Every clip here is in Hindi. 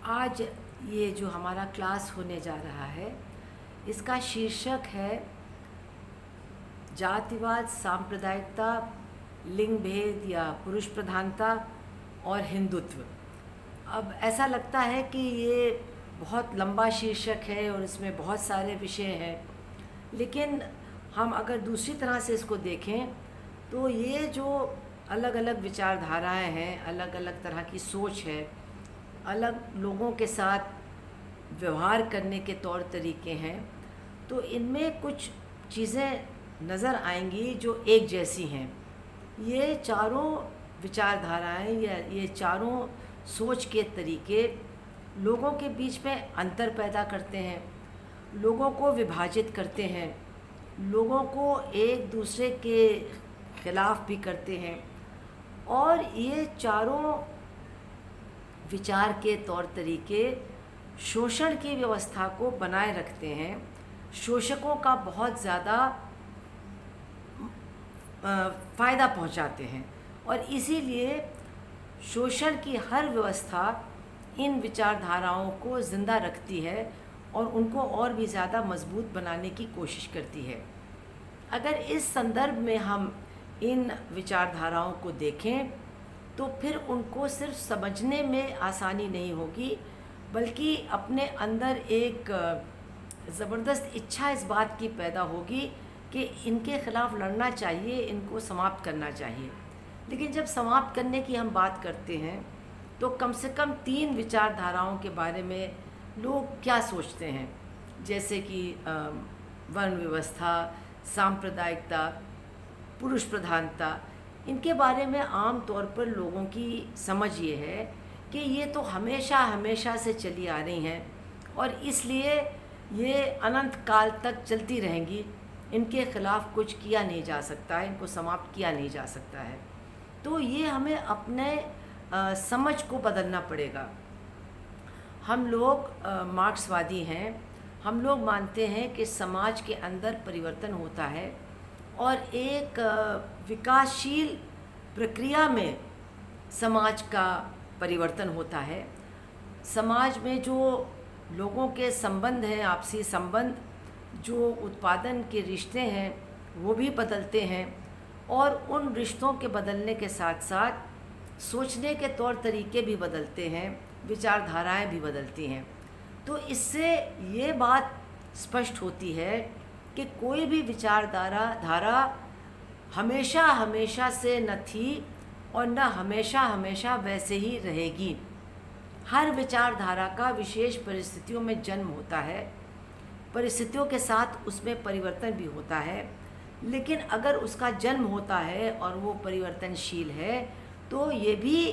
आज ये जो हमारा क्लास होने जा रहा है, इसका शीर्षक है जातिवाद, सांप्रदायिकता, लिंग भेद या पुरुष प्रधानता और हिंदुत्व। अब ऐसा लगता है कि ये बहुत लंबा शीर्षक है और इसमें बहुत सारे विषय हैं, लेकिन हम अगर दूसरी तरह से इसको देखें तो ये जो अलग अलग विचारधाराएं हैं, अलग अलग तरह की सोच है, अलग लोगों के साथ व्यवहार करने के तौर तरीके हैं, तो इनमें कुछ चीज़ें नज़र आएंगी जो एक जैसी हैं। ये चारों विचारधाराएं या ये चारों सोच के तरीके लोगों के बीच में अंतर पैदा करते हैं, लोगों को विभाजित करते हैं, लोगों को एक दूसरे के खिलाफ भी करते हैं, और ये चारों विचार के तौर तरीके शोषण की व्यवस्था को बनाए रखते हैं, शोषकों का बहुत ज़्यादा फ़ायदा पहुंचाते हैं, और इसीलिए शोषण की हर व्यवस्था इन विचारधाराओं को ज़िंदा रखती है और उनको और भी ज़्यादा मजबूत बनाने की कोशिश करती है। अगर इस संदर्भ में हम इन विचारधाराओं को देखें तो फिर उनको सिर्फ समझने में आसानी नहीं होगी, बल्कि अपने अंदर एक ज़बरदस्त इच्छा इस बात की पैदा होगी कि इनके ख़िलाफ़ लड़ना चाहिए, इनको समाप्त करना चाहिए। लेकिन जब समाप्त करने की हम बात करते हैं तो कम से कम 3 विचारधाराओं के बारे में लोग क्या सोचते हैं, जैसे कि वर्ण व्यवस्था, सांप्रदायिकता, पुरुष प्रधानता। इनके बारे में आम तौर पर लोगों की समझ ये है कि ये तो हमेशा हमेशा से चली आ रही हैं और इसलिए ये अनंत काल तक चलती रहेंगी, इनके ख़िलाफ़ कुछ किया नहीं जा सकता है, इनको समाप्त किया नहीं जा सकता है। तो ये हमें अपने समझ को बदलना पड़ेगा। हम लोग मार्क्सवादी हैं, हम लोग मानते हैं कि समाज के अंदर परिवर्तन होता है और एक विकासशील प्रक्रिया में समाज का परिवर्तन होता है। समाज में जो लोगों के संबंध हैं, आपसी संबंध, जो उत्पादन के रिश्ते हैं, वो भी बदलते हैं, और उन रिश्तों के बदलने के साथ साथ सोचने के तौर तरीके भी बदलते हैं, विचारधाराएं भी बदलती हैं। तो इससे ये बात स्पष्ट होती है कि कोई भी विचारधारा हमेशा हमेशा से न थी और न हमेशा हमेशा वैसे ही रहेगी। हर विचारधारा का विशेष परिस्थितियों में जन्म होता है, परिस्थितियों के साथ उसमें परिवर्तन भी होता है, लेकिन अगर उसका जन्म होता है और वो परिवर्तनशील है तो ये भी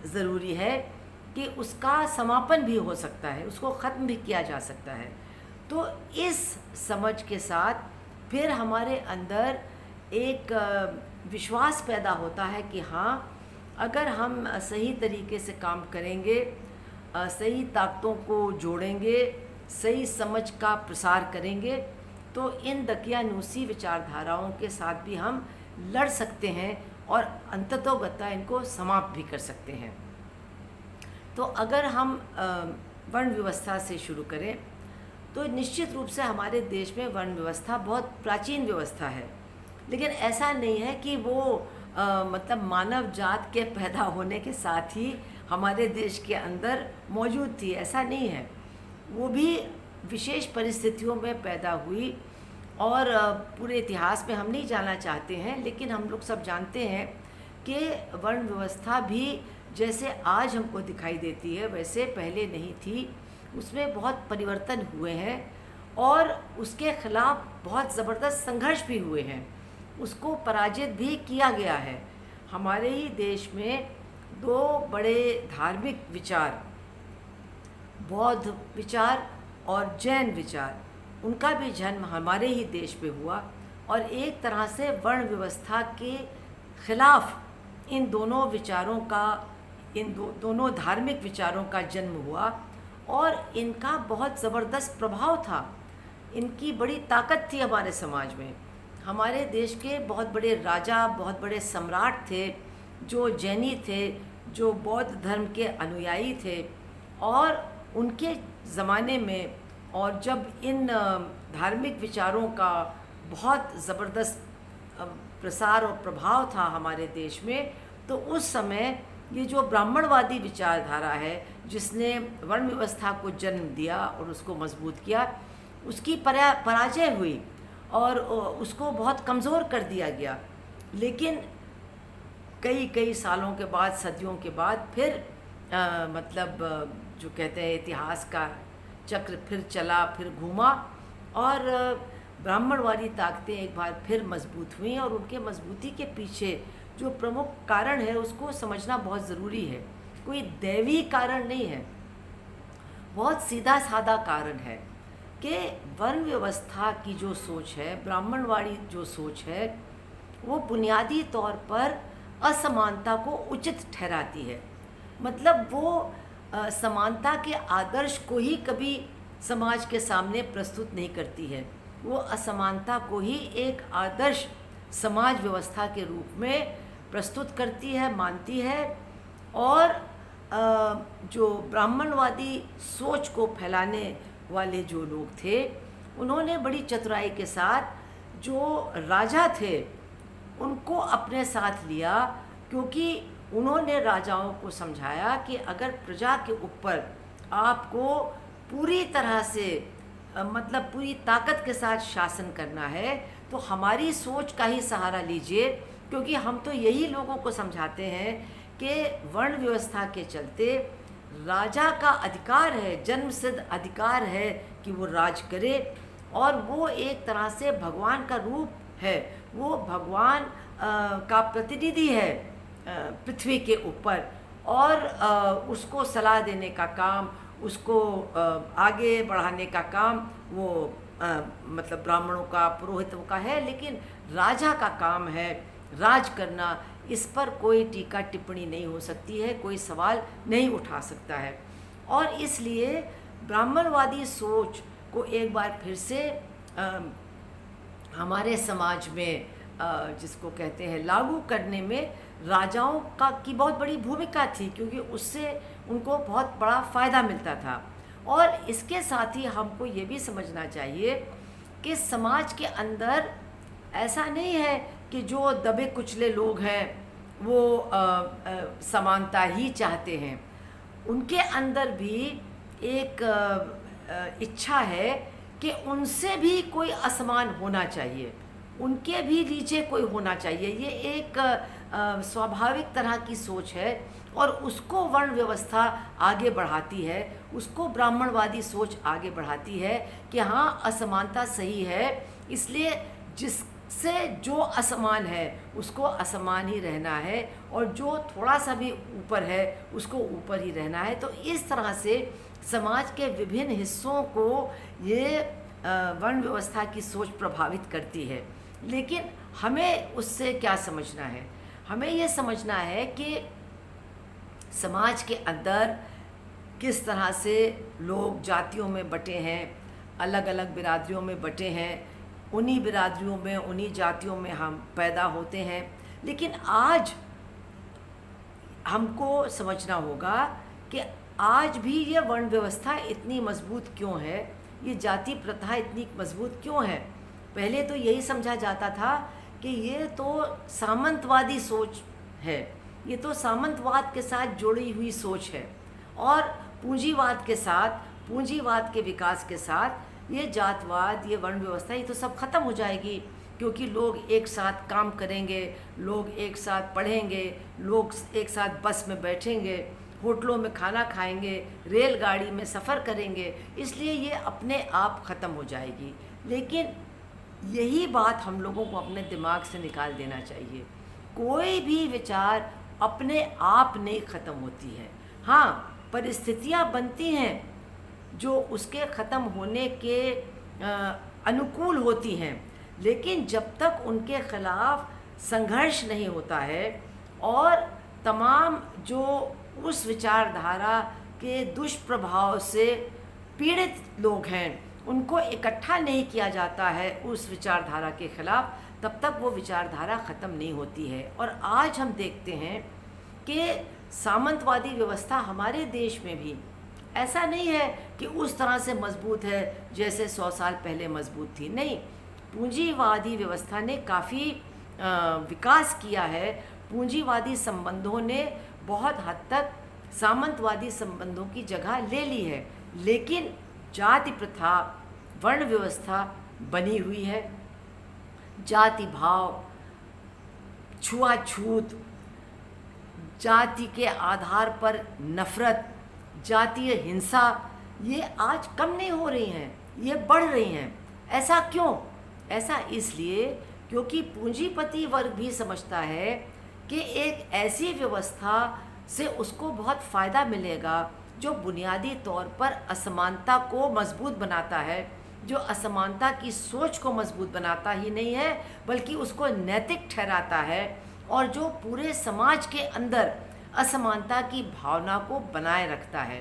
ज़रूरी है कि उसका समापन भी हो सकता है, उसको ख़त्म भी किया जा सकता है। तो इस समझ के साथ फिर हमारे अंदर एक विश्वास पैदा होता है कि हाँ, अगर हम सही तरीके से काम करेंगे, सही ताकतों को जोड़ेंगे, सही समझ का प्रसार करेंगे, तो इन दकियानूसी विचारधाराओं के साथ भी हम लड़ सकते हैं और अंततोगत्वा इनको समाप्त भी कर सकते हैं। तो अगर हम वर्ण व्यवस्था से शुरू करें तो निश्चित रूप से हमारे देश में वर्ण व्यवस्था बहुत प्राचीन व्यवस्था है, लेकिन ऐसा नहीं है कि वो मतलब मानव जात के पैदा होने के साथ ही हमारे देश के अंदर मौजूद थी, ऐसा नहीं है। वो भी विशेष परिस्थितियों में पैदा हुई और पूरे इतिहास में हम नहीं जाना चाहते हैं, लेकिन हम लोग सब जानते हैं कि वर्ण व्यवस्था भी जैसे आज हमको दिखाई देती है वैसे पहले नहीं थी, उसमें बहुत परिवर्तन हुए हैं और उसके ख़िलाफ़ बहुत ज़बरदस्त संघर्ष भी हुए हैं, उसको पराजित भी किया गया है। हमारे ही देश में 2 बड़े धार्मिक विचार, बौद्ध विचार और जैन विचार, उनका भी जन्म हमारे ही देश में हुआ और एक तरह से वर्ण व्यवस्था के ख़िलाफ़ इन दोनों विचारों का, इन दोनों धार्मिक विचारों का जन्म हुआ और इनका बहुत ज़बरदस्त प्रभाव था, इनकी बड़ी ताकत थी हमारे समाज में। हमारे देश के बहुत बड़े राजा, बहुत बड़े सम्राट थे जो जैनी थे, जो बौद्ध धर्म के अनुयायी थे, और उनके ज़माने में, और जब इन धार्मिक विचारों का बहुत ज़बरदस्त प्रसार और प्रभाव था हमारे देश में, तो उस समय ये जो ब्राह्मणवादी विचारधारा है, जिसने वर्ण व्यवस्था को जन्म दिया और उसको मजबूत किया, उसकी पराजय हुई और उसको बहुत कमज़ोर कर दिया गया। लेकिन कई कई सालों के बाद, सदियों के बाद फिर जो कहते हैं इतिहास का चक्र फिर चला, फिर घूमा, और ब्राह्मणवादी ताकतें एक बार फिर मजबूत हुई। और उनके मजबूती के पीछे जो प्रमुख कारण है उसको समझना बहुत ज़रूरी है। कोई दैवी कारण नहीं है, बहुत सीधा साधा कारण है कि वर्ण व्यवस्था की जो सोच है, ब्राह्मणवादी जो सोच है, वो बुनियादी तौर पर असमानता को उचित ठहराती है। मतलब वो समानता के आदर्श को ही कभी समाज के सामने प्रस्तुत नहीं करती है, वो असमानता को ही एक आदर्श समाज व्यवस्था के रूप में प्रस्तुत करती है, मानती है। और जो ब्राह्मणवादी सोच को फैलाने वाले जो लोग थे, उन्होंने बड़ी चतुराई के साथ जो राजा थे उनको अपने साथ लिया, क्योंकि उन्होंने राजाओं को समझाया कि अगर प्रजा के ऊपर आपको पूरी तरह से पूरी ताकत के साथ शासन करना है तो हमारी सोच का ही सहारा लीजिए, क्योंकि हम तो यही लोगों को समझाते हैं कि वर्ण व्यवस्था के चलते राजा का अधिकार है, जन्मसिद्ध अधिकार है कि वो राज करे, और वो एक तरह से भगवान का रूप है, वो भगवान का प्रतिनिधि है पृथ्वी के ऊपर, और उसको सलाह देने का काम, उसको आगे बढ़ाने का काम वो ब्राह्मणों का, पुरोहितों का है, लेकिन राजा का काम है राज करना। इस पर कोई टीका टिप्पणी नहीं हो सकती है, कोई सवाल नहीं उठा सकता है। और इसलिए ब्राह्मणवादी सोच को एक बार फिर से हमारे समाज में जिसको कहते हैं लागू करने में राजाओं की बहुत बड़ी भूमिका थी, क्योंकि उससे उनको बहुत बड़ा फ़ायदा मिलता था। और इसके साथ ही हमको ये भी समझना चाहिए कि समाज के अंदर ऐसा नहीं है कि जो दबे कुचले लोग हैं वो समानता ही चाहते हैं। उनके अंदर भी एक इच्छा है कि उनसे भी कोई असमान होना चाहिए, उनके भी नीचे कोई होना चाहिए। ये एक स्वाभाविक तरह की सोच है, और उसको वर्ण व्यवस्था आगे बढ़ाती है, उसको ब्राह्मणवादी सोच आगे बढ़ाती है कि हाँ, असमानता सही है, इसलिए जिससे जो असमान है उसको असमान ही रहना है, और जो थोड़ा सा भी ऊपर है उसको ऊपर ही रहना है। तो इस तरह से समाज के विभिन्न हिस्सों को ये वर्ण व्यवस्था की सोच प्रभावित करती है। लेकिन हमें उससे क्या समझना है? हमें ये समझना है कि समाज के अंदर किस तरह से लोग जातियों में बटे हैं, अलग अलग बिरादरियों में बटे हैं, उन्हीं बिरादरियों में, उन्हीं जातियों में हम पैदा होते हैं। लेकिन आज हमको समझना होगा कि आज भी ये वर्ण व्यवस्था इतनी मजबूत क्यों है, ये जाति प्रथा इतनी मजबूत क्यों है। पहले तो यही समझा जाता था कि ये तो सामंतवादी सोच है, ये तो सामंतवाद के साथ जुड़ी हुई सोच है, और पूंजीवाद के साथ, पूंजीवाद के विकास के साथ ये जातवाद, ये वर्ण व्यवस्था, ये तो सब ख़त्म हो जाएगी, क्योंकि लोग एक साथ काम करेंगे, लोग एक साथ पढ़ेंगे, लोग एक साथ बस में बैठेंगे, होटलों में खाना खाएंगे, रेलगाड़ी में सफ़र करेंगे, इसलिए ये अपने आप ख़त्म हो जाएगी। लेकिन यही बात हम लोगों को अपने दिमाग से निकाल देना चाहिए। कोई भी विचार अपने आप नहीं ख़त्म होती है। हाँ, परिस्थितियाँ बनती हैं जो उसके ख़त्म होने के अनुकूल होती हैं, लेकिन जब तक उनके ख़िलाफ़ संघर्ष नहीं होता है और तमाम जो उस विचारधारा के दुष्प्रभाव से पीड़ित लोग हैं उनको इकट्ठा नहीं किया जाता है उस विचारधारा के ख़िलाफ़, तब तक वो विचारधारा ख़त्म नहीं होती है। और आज हम देखते हैं कि सामंतवादी व्यवस्था हमारे देश में भी ऐसा नहीं है कि उस तरह से मजबूत है जैसे 100 साल पहले मजबूत थी। नहीं, पूंजीवादी व्यवस्था ने काफ़ी विकास किया है। पूंजीवादी संबंधों ने बहुत हद तक सामंतवादी संबंधों की जगह ले ली है, लेकिन जाति प्रथा, वर्ण व्यवस्था बनी हुई है। जाति भाव, छुआछूत, जाति के आधार पर नफरत, जातीय हिंसा, ये आज कम नहीं हो रही हैं, ये बढ़ रही हैं। ऐसा क्यों? ऐसा इसलिए क्योंकि पूंजीपति वर्ग भी समझता है कि एक ऐसी व्यवस्था से उसको बहुत फ़ायदा मिलेगा जो बुनियादी तौर पर असमानता को मजबूत बनाता है, जो असमानता की सोच को मजबूत बनाता ही नहीं है बल्कि उसको नैतिक ठहराता है, और जो पूरे समाज के अंदर असमानता की भावना को बनाए रखता है।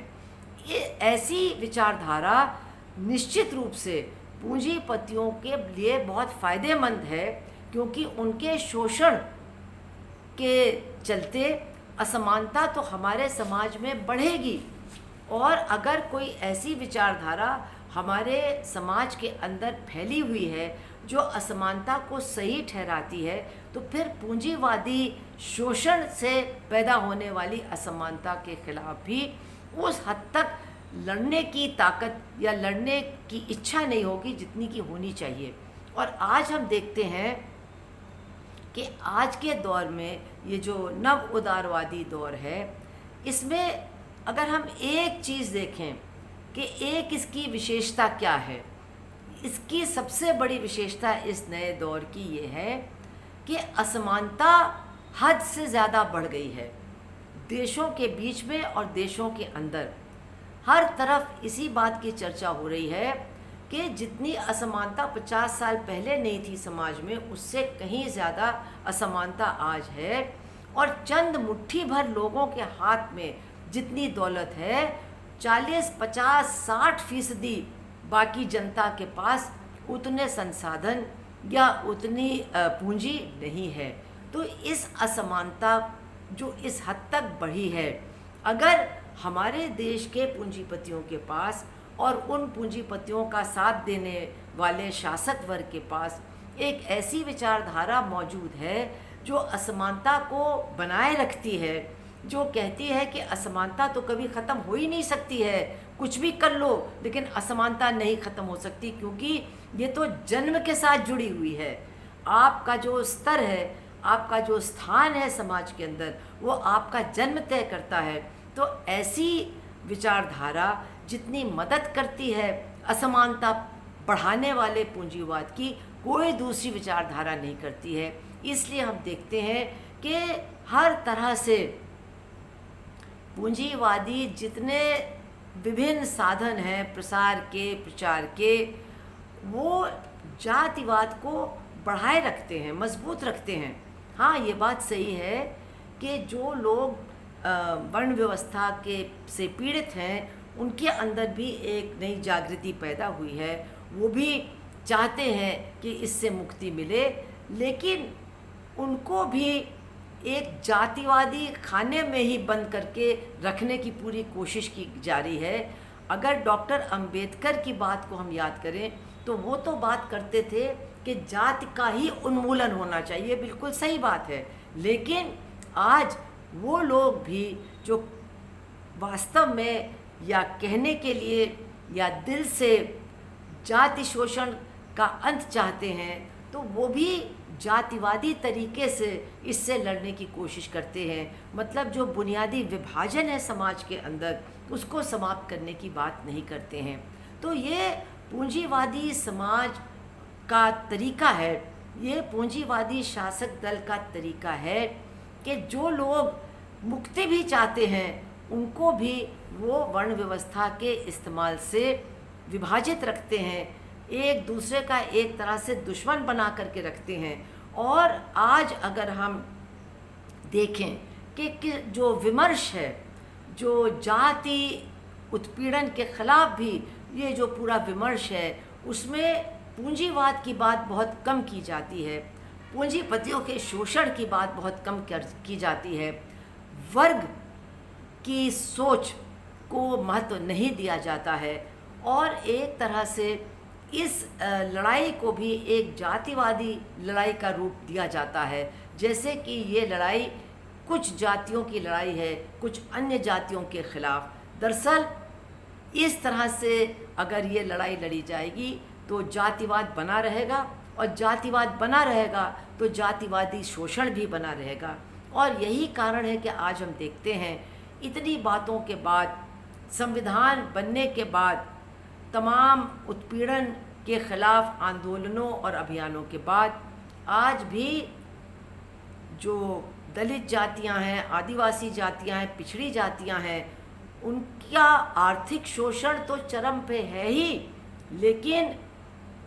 ये ऐसी विचारधारा निश्चित रूप से पूंजीपतियों के लिए बहुत फ़ायदेमंद है, क्योंकि उनके शोषण के चलते असमानता तो हमारे समाज में बढ़ेगी, और अगर कोई ऐसी विचारधारा हमारे समाज के अंदर फैली हुई है जो असमानता को सही ठहराती है, तो फिर पूंजीवादी शोषण से पैदा होने वाली असमानता के खिलाफ भी उस हद तक लड़ने की ताकत या लड़ने की इच्छा नहीं होगी जितनी की होनी चाहिए। और आज हम देखते हैं कि आज के दौर में ये जो नव उदारवादी दौर है, इसमें अगर हम एक चीज़ देखें कि एक इसकी विशेषता क्या है, इसकी सबसे बड़ी विशेषता इस नए दौर की ये है कि असमानता हद से ज़्यादा बढ़ गई है। देशों के बीच में और देशों के अंदर हर तरफ इसी बात की चर्चा हो रही है कि जितनी असमानता 50 साल पहले नहीं थी समाज में, उससे कहीं ज़्यादा असमानता आज है। और चंद मुट्ठी भर लोगों के हाथ में जितनी दौलत है, 40, 50, 60% बाकी जनता के पास उतने संसाधन या उतनी पूंजी नहीं है। तो इस असमानता जो इस हद तक बढ़ी है, अगर हमारे देश के पूंजीपतियों के पास और उन पूंजीपतियों का साथ देने वाले शासक वर्ग के पास एक ऐसी विचारधारा मौजूद है जो असमानता को बनाए रखती है, जो कहती है कि असमानता तो कभी ख़त्म हो ही नहीं सकती है, कुछ भी कर लो लेकिन असमानता नहीं ख़त्म हो सकती, क्योंकि ये तो जन्म के साथ जुड़ी हुई है। आपका जो स्तर है, आपका जो स्थान है समाज के अंदर, वो आपका जन्म तय करता है। तो ऐसी विचारधारा जितनी मदद करती है असमानता बढ़ाने वाले पूंजीवाद की, कोई दूसरी विचारधारा नहीं करती है। इसलिए हम देखते हैं कि हर तरह से पूंजीवादी जितने विभिन्न साधन हैं प्रसार के, प्रचार के, वो जातिवाद को बढ़ाए रखते हैं, मजबूत रखते हैं। हाँ, ये बात सही है कि जो लोग वर्ण व्यवस्था के से पीड़ित हैं, उनके अंदर भी एक नई जागृति पैदा हुई है। वो भी चाहते हैं कि इससे मुक्ति मिले, लेकिन उनको भी एक जातिवादी खाने में ही बंद करके रखने की पूरी कोशिश की जा रही है। अगर डॉक्टर अंबेडकर की बात को हम याद करें तो वो तो बात करते थे कि जाति का ही उन्मूलन होना चाहिए, बिल्कुल सही बात है। लेकिन आज वो लोग भी जो वास्तव में या कहने के लिए या दिल से जाति शोषण का अंत चाहते हैं, तो वो भी जातिवादी तरीके से इससे लड़ने की कोशिश करते हैं। मतलब जो बुनियादी विभाजन है समाज के अंदर, उसको समाप्त करने की बात नहीं करते हैं। तो ये पूंजीवादी समाज का तरीका है, ये पूंजीवादी शासक दल का तरीका है कि जो लोग मुक्ति भी चाहते हैं उनको भी वो वर्ण व्यवस्था के इस्तेमाल से विभाजित रखते हैं, एक दूसरे का एक तरह से दुश्मन बना करके रखते हैं। और आज अगर हम देखें कि जो विमर्श है, जो जाति उत्पीड़न के खिलाफ भी ये जो पूरा विमर्श है, उसमें पूंजीवाद की बात बहुत कम की जाती है, पूंजीपतियों के शोषण की बात बहुत कम की जाती है, वर्ग की सोच को महत्व नहीं दिया जाता है और एक तरह से इस लड़ाई को भी एक जातिवादी लड़ाई का रूप दिया जाता है, जैसे कि ये लड़ाई कुछ जातियों की लड़ाई है कुछ अन्य जातियों के ख़िलाफ़। दरअसल इस तरह से अगर ये लड़ाई लड़ी जाएगी तो जातिवाद बना रहेगा और जातिवाद बना रहेगा तो जातिवादी शोषण भी बना रहेगा। और यही कारण है कि आज हम देखते हैं इतनी बातों के बाद, संविधान बनने के बाद, तमाम उत्पीड़न के ख़िलाफ़ आंदोलनों और अभियानों के बाद आज भी जो दलित जातियां हैं, आदिवासी जातियां हैं, पिछड़ी जातियां हैं, उनका आर्थिक शोषण तो चरम पे है ही, लेकिन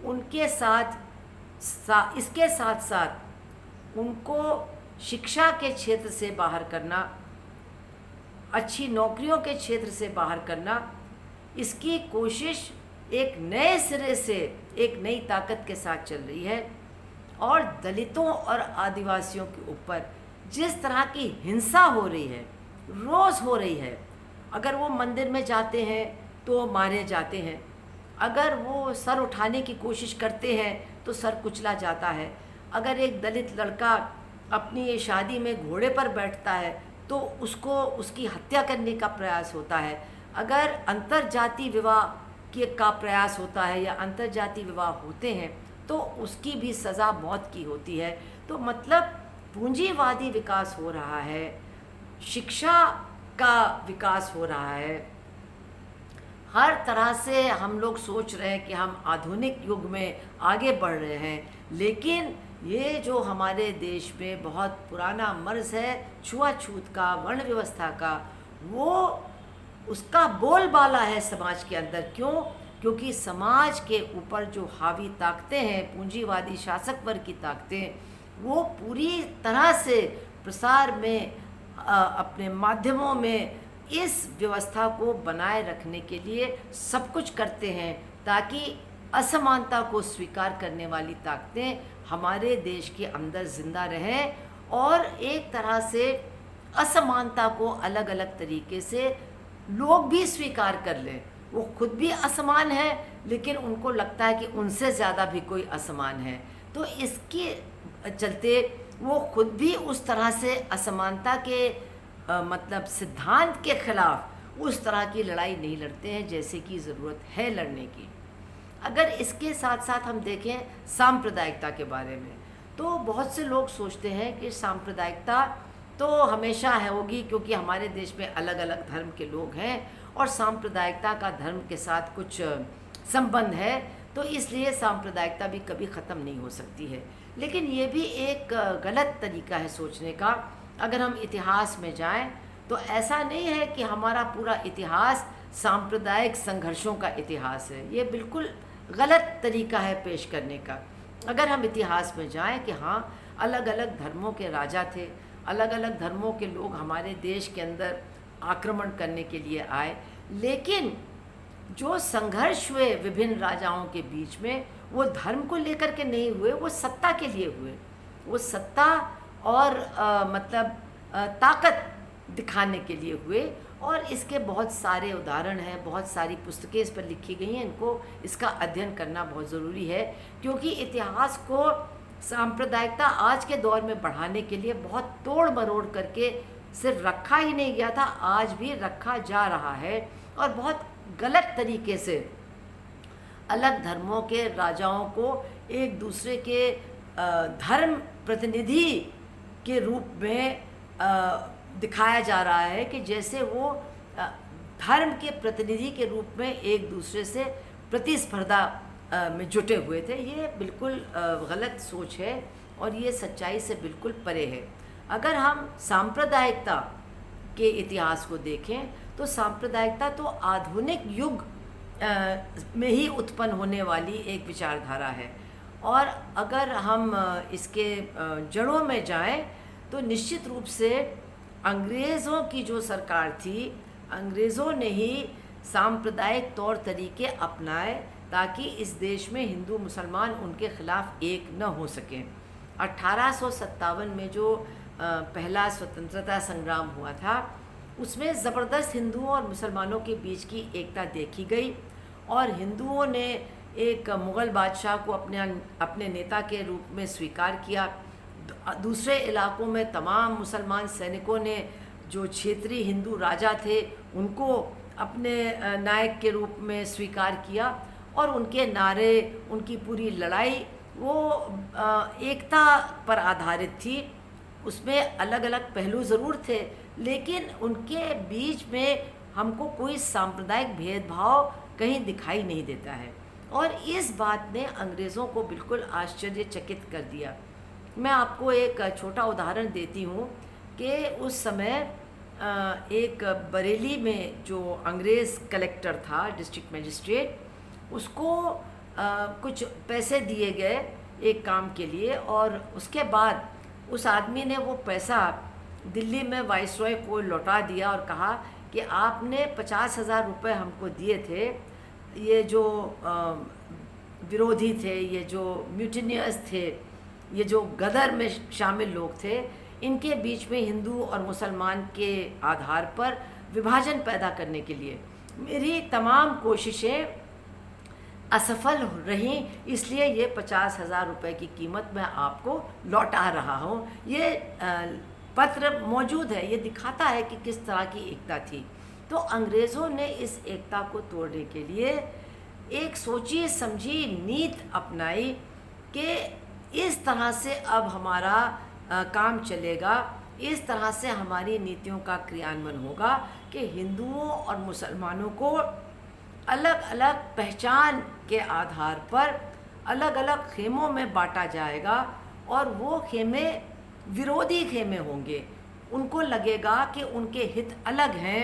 उनके इसके साथ साथ उनको शिक्षा के क्षेत्र से बाहर करना, अच्छी नौकरियों के क्षेत्र से बाहर करना, इसकी कोशिश एक नए सिरे से एक नई ताकत के साथ चल रही है। और दलितों और आदिवासियों के ऊपर जिस तरह की हिंसा हो रही है, रोज़ हो रही है, अगर वो मंदिर में जाते हैं तो मारे जाते हैं, अगर वो सर उठाने की कोशिश करते हैं तो सर कुचला जाता है, अगर एक दलित लड़का अपनी शादी में घोड़े पर बैठता है तो उसको उसकी हत्या करने का प्रयास होता है, अगर अंतरजातीय विवाह का प्रयास होता है या अंतरजातीय विवाह होते हैं तो उसकी भी सज़ा मौत की होती है। तो मतलब पूंजीवादी विकास हो रहा है, शिक्षा का विकास हो रहा है, हर तरह से हम लोग सोच रहे हैं कि हम आधुनिक युग में आगे बढ़ रहे हैं, लेकिन ये जो हमारे देश में बहुत पुराना मर्ज़ है छुआछूत का, वर्ण व्यवस्था का, वो उसका बोलबाला है समाज के अंदर। क्यों? क्योंकि समाज के ऊपर जो हावी ताकतें हैं, पूंजीवादी शासक वर्ग की ताकतें, वो पूरी तरह से प्रसार में अपने माध्यमों में इस व्यवस्था को बनाए रखने के लिए सब कुछ करते हैं ताकि असमानता को स्वीकार करने वाली ताकतें हमारे देश के अंदर ज़िंदा रहें और एक तरह से असमानता को अलग अलग तरीके से लोग भी स्वीकार कर लें। वो खुद भी असमान है लेकिन उनको लगता है कि उनसे ज़्यादा भी कोई असमान है, तो इसके चलते वो खुद भी उस तरह से असमानता के मतलब सिद्धांत के ख़िलाफ़ उस तरह की लड़ाई नहीं लड़ते हैं जैसे कि ज़रूरत है लड़ने की। अगर इसके साथ साथ हम देखें सांप्रदायिकता के बारे में, तो बहुत से लोग सोचते हैं कि सांप्रदायिकता तो हमेशा है होगी क्योंकि हमारे देश में अलग अलग धर्म के लोग हैं और सांप्रदायिकता का धर्म के साथ कुछ संबंध है, तो इसलिए सांप्रदायिकता भी कभी ख़त्म नहीं हो सकती है। लेकिन ये भी एक गलत तरीका है सोचने का। अगर हम इतिहास में जाएं तो ऐसा नहीं है कि हमारा पूरा इतिहास सांप्रदायिक संघर्षों का इतिहास है, ये बिल्कुल गलत तरीका है पेश करने का। अगर हम इतिहास में जाएं कि हाँ, अलग अलग धर्मों के राजा थे, अलग अलग धर्मों के लोग हमारे देश के अंदर आक्रमण करने के लिए आए, लेकिन जो संघर्ष हुए विभिन्न राजाओं के बीच में वो धर्म को लेकर के नहीं हुए, वो सत्ता के लिए हुए। वो सत्ता और ताकत दिखाने के लिए हुए और इसके बहुत सारे उदाहरण हैं, बहुत सारी पुस्तकें इस पर लिखी गई हैं। इनको इसका अध्ययन करना बहुत ज़रूरी है क्योंकि इतिहास को सांप्रदायिकता आज के दौर में बढ़ाने के लिए बहुत तोड़ मरोड़ करके सिर्फ रखा ही नहीं गया था, आज भी रखा जा रहा है और बहुत गलत तरीके से अलग धर्मों के राजाओं को एक दूसरे के धर्म प्रतिनिधि के रूप में दिखाया जा रहा है कि जैसे वो धर्म के प्रतिनिधि के रूप में एक दूसरे से प्रतिस्पर्धा में जुटे हुए थे। ये बिल्कुल गलत सोच है और ये सच्चाई से बिल्कुल परे है। अगर हम सांप्रदायिकता के इतिहास को देखें तो सांप्रदायिकता तो आधुनिक युग में ही उत्पन्न होने वाली एक विचारधारा है और अगर हम इसके जड़ों में जाएं तो निश्चित रूप से अंग्रेज़ों की जो सरकार थी, अंग्रेज़ों ने ही सांप्रदायिक तौर तरीके अपनाए ताकि इस देश में हिंदू मुसलमान उनके ख़िलाफ़ एक न हो सकें। 1857 में जो पहला स्वतंत्रता संग्राम हुआ था उसमें ज़बरदस्त हिंदुओं और मुसलमानों के बीच की एकता देखी गई और हिंदुओं ने एक मुग़ल बादशाह को अपने नेता के रूप में स्वीकार किया। दूसरे इलाकों में तमाम मुसलमान सैनिकों ने जो क्षेत्रीय हिंदू राजा थे उनको अपने नायक के रूप में स्वीकार किया और उनके नारे, उनकी पूरी लड़ाई वो एकता पर आधारित थी। उसमें अलग अलग पहलू ज़रूर थे, लेकिन उनके बीच में हमको कोई सांप्रदायिक भेदभाव कहीं दिखाई नहीं देता है और इस बात ने अंग्रेज़ों को बिल्कुल आश्चर्यचकित कर दिया। मैं आपको एक छोटा उदाहरण देती हूँ कि उस समय एक बरेली में जो अंग्रेज़ कलेक्टर था, डिस्ट्रिक्ट मजिस्ट्रेट, उसको कुछ पैसे दिए गए एक काम के लिए और उसके बाद उस आदमी ने वो पैसा दिल्ली में वाइसरॉय को लौटा दिया और कहा कि आपने 50,000 रुपये हमको दिए थे, ये जो विरोधी थे, ये जो म्यूटिनियर्स थे, ये जो गदर में शामिल लोग थे, इनके बीच में हिंदू और मुसलमान के आधार पर विभाजन पैदा करने के लिए मेरी तमाम कोशिशें असफल रहीं, इसलिए ये 50,000 रुपये की कीमत मैं आपको लौटा रहा हूँ। ये पत्र मौजूद है, ये दिखाता है कि किस तरह की एकता थी। तो अंग्रेज़ों ने इस एकता को तोड़ने के लिए एक सोची समझी नीति अपनाई कि इस तरह से अब हमारा काम चलेगा, इस तरह से हमारी नीतियों का क्रियान्वयन होगा कि हिंदुओं और मुसलमानों को अलग अलग पहचान के आधार पर अलग अलग खेमों में बांटा जाएगा और वो खेमे विरोधी खेमे होंगे। उनको लगेगा कि उनके हित अलग हैं